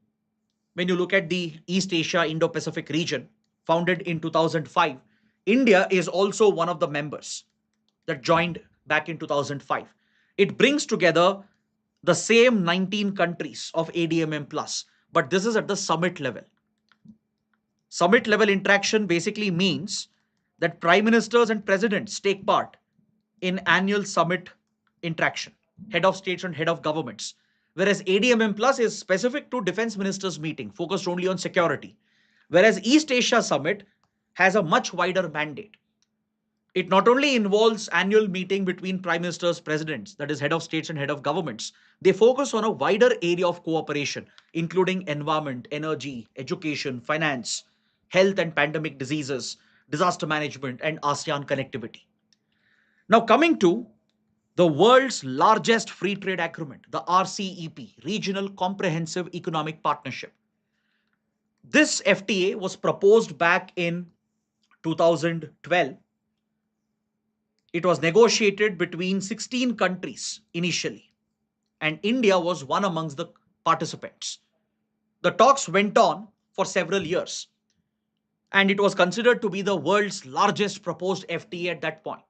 when you look at the East Asia Indo-Pacific region, founded in 2005. India is also one of the members that joined back in 2005. It brings together the same 19 countries of ADMM plus, but this is at the summit level. Summit level interaction basically means that prime ministers and presidents take part in annual summit interaction, head of states and head of governments. Whereas ADMM Plus is specific to defense ministers meeting, focused only on security. Whereas East Asia Summit has a much wider mandate. It not only involves annual meeting between prime ministers, presidents, that is head of states and head of governments, they focus on a wider area of cooperation, including environment, energy, education, finance, health and pandemic diseases, disaster management, and ASEAN connectivity. Now, coming to the world's largest free trade agreement, the RCEP, Regional Comprehensive Economic Partnership. This FTA was proposed back in 2012. It was negotiated between 16 countries initially, and India was one amongst the participants. The talks went on for several years, and it was considered to be the world's largest proposed FTA at that point.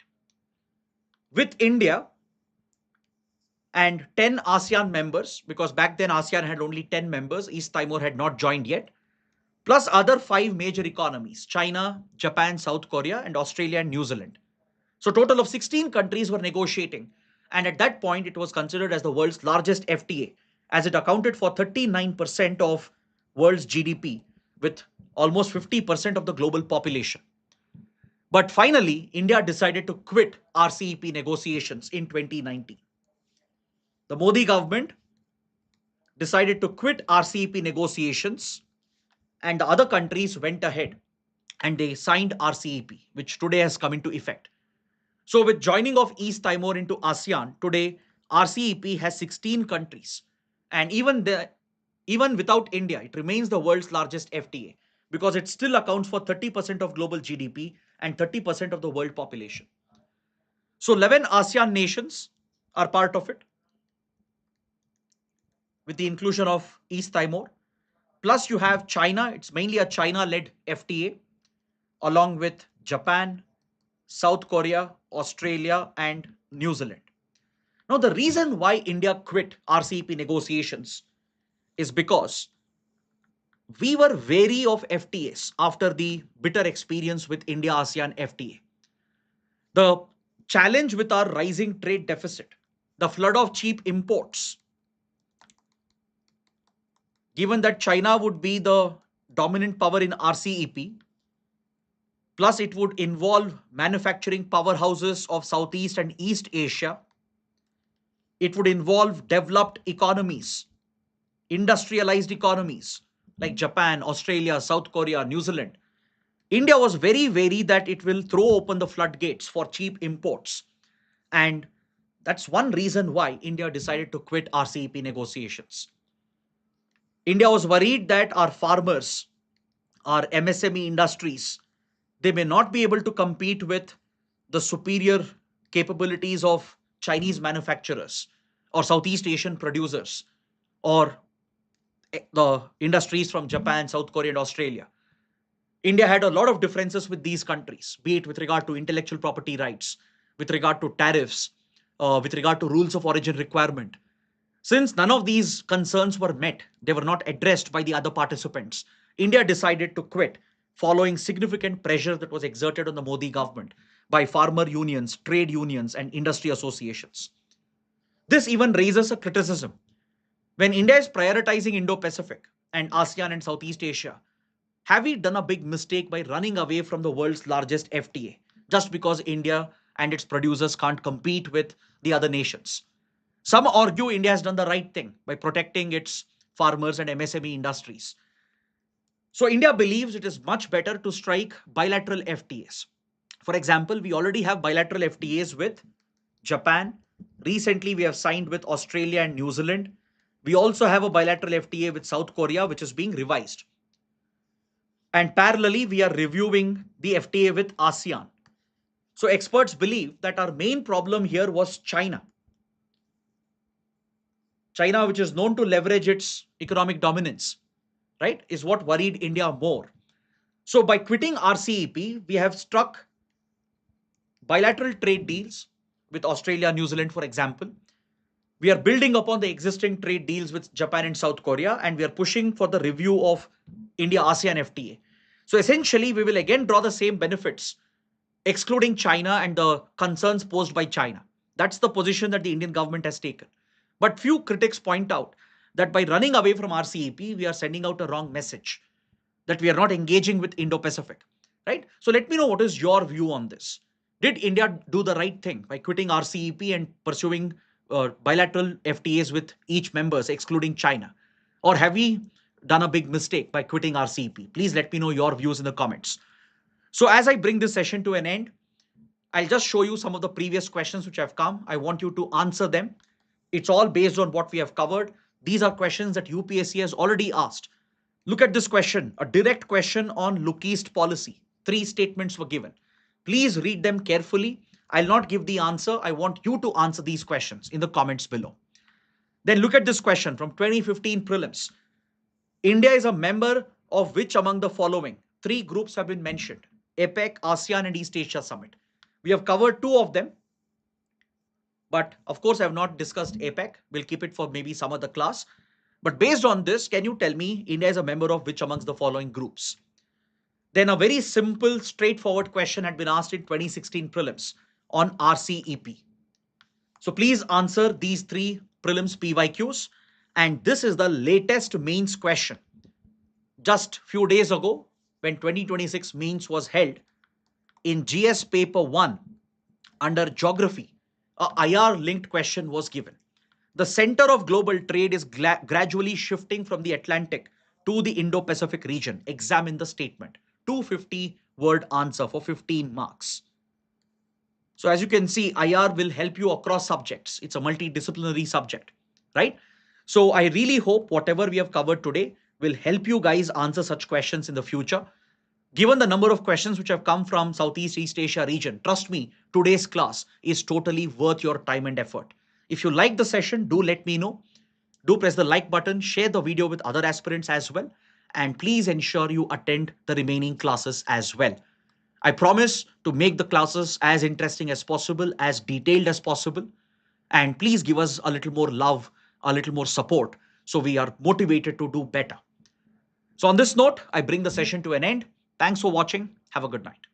With India and 10 ASEAN members, because back then ASEAN had only 10 members, East Timor had not joined yet, plus other five major economies, China, Japan, South Korea, and Australia and New Zealand. So total of 16 countries were negotiating. And at that point, it was considered as the world's largest FTA, as it accounted for 39% of world's GDP, with almost 50% of the global population. But finally, India decided to quit RCEP negotiations in 2019. The Modi government decided to quit RCEP negotiations, and the other countries went ahead and they signed RCEP, which today has come into effect. So with joining of East Timor into ASEAN, today RCEP has 16 countries. And even without India, it remains the world's largest FTA because it still accounts for 30% of global GDP and 30% of the world population. So 11 ASEAN nations are part of it, with the inclusion of East Timor. Plus you have China. It's mainly a China-led FTA, along with Japan, South Korea, Australia, and New Zealand. Now, the reason why India quit RCEP negotiations is because we were wary of FTAs after the bitter experience with India-ASEAN FTA. The challenge with our rising trade deficit, the flood of cheap imports, given that China would be the dominant power in RCEP, plus it would involve manufacturing powerhouses of Southeast and East Asia. It would involve developed economies, industrialized economies like Japan, Australia, South Korea, New Zealand. India was very wary that it will throw open the floodgates for cheap imports. And that's one reason why India decided to quit RCEP negotiations. India was worried that our farmers, our MSME industries, they may not be able to compete with the superior capabilities of Chinese manufacturers or Southeast Asian producers or the industries from Japan, South Korea, and Australia. India had a lot of differences with these countries, be it with regard to intellectual property rights, with regard to tariffs, with regard to rules of origin requirement. Since none of these concerns were met, they were not addressed by the other participants, India decided to quit following significant pressure that was exerted on the Modi government by farmer unions, trade unions, and industry associations. This even raises a criticism. When India is prioritizing Indo-Pacific and ASEAN and Southeast Asia, have we done a big mistake by running away from the world's largest FTA just because India and its producers can't compete with the other nations? Some argue India has done the right thing by protecting its farmers and MSME industries. So India believes it is much better to strike bilateral FTAs. For example, we already have bilateral FTAs with Japan. Recently, we have signed with Australia and New Zealand. We also have a bilateral FTA with South Korea, which is being revised. And parallelly, we are reviewing the FTA with ASEAN. So experts believe that our main problem here was China. China, which is known to leverage its economic dominance, right, is what worried India more. So by quitting RCEP, we have struck bilateral trade deals with Australia, New Zealand, for example. We are building upon the existing trade deals with Japan and South Korea, and we are pushing for the review of India-ASEAN FTA. So essentially, we will again draw the same benefits, excluding China and the concerns posed by China. That's the position that the Indian government has taken. But few critics point out that by running away from RCEP, we are sending out a wrong message, that we are not engaging with Indo-Pacific, right? So let me know what is your view on this. Did India do the right thing by quitting RCEP and pursuing bilateral FTAs with each members, excluding China? Or have we done a big mistake by quitting RCEP? Please let me know your views in the comments. So as I bring this session to an end, I'll just show you some of the previous questions which have come. I want you to answer them. It's all based on what we have covered. These are questions that UPSC has already asked. Look at this question, a direct question on look east policy. 3 statements were given. Please read them carefully. I'll not give the answer. I want you to answer these questions in the comments below. Then look at this question from 2015 prelims. India is a member of which among the following? 3 groups have been mentioned: APEC, ASEAN, and East Asia Summit. We have covered 2 of them, but of course, I have not discussed APEC. We'll keep it for maybe some other class. But based on this, can you tell me India is a member of which amongst the following groups? Then a very simple, straightforward question had been asked in 2016 prelims on RCEP. So please answer these 3 prelims PYQs. And this is the latest mains question. Just few days ago, when 2026 mains was held, in GS paper 1, under geography, a IR linked question was given. The center of global trade is gradually shifting from the Atlantic to the Indo-Pacific region. Examine the statement. 250-word answer for 15 marks. So as you can see, IR will help you across subjects. It's a multidisciplinary subject, right? So I really hope whatever we have covered today will help you guys answer such questions in the future. Given the number of questions which have come from Southeast East Asia region, trust me, today's class is totally worth your time and effort. If you like the session, do let me know. Do press the like button, share the video with other aspirants as well, and please ensure you attend the remaining classes as well. I promise to make the classes as interesting as possible, as detailed as possible, and please give us a little more love, a little more support, so we are motivated to do better. So on this note, I bring the session to an end. Thanks for watching. Have a good night.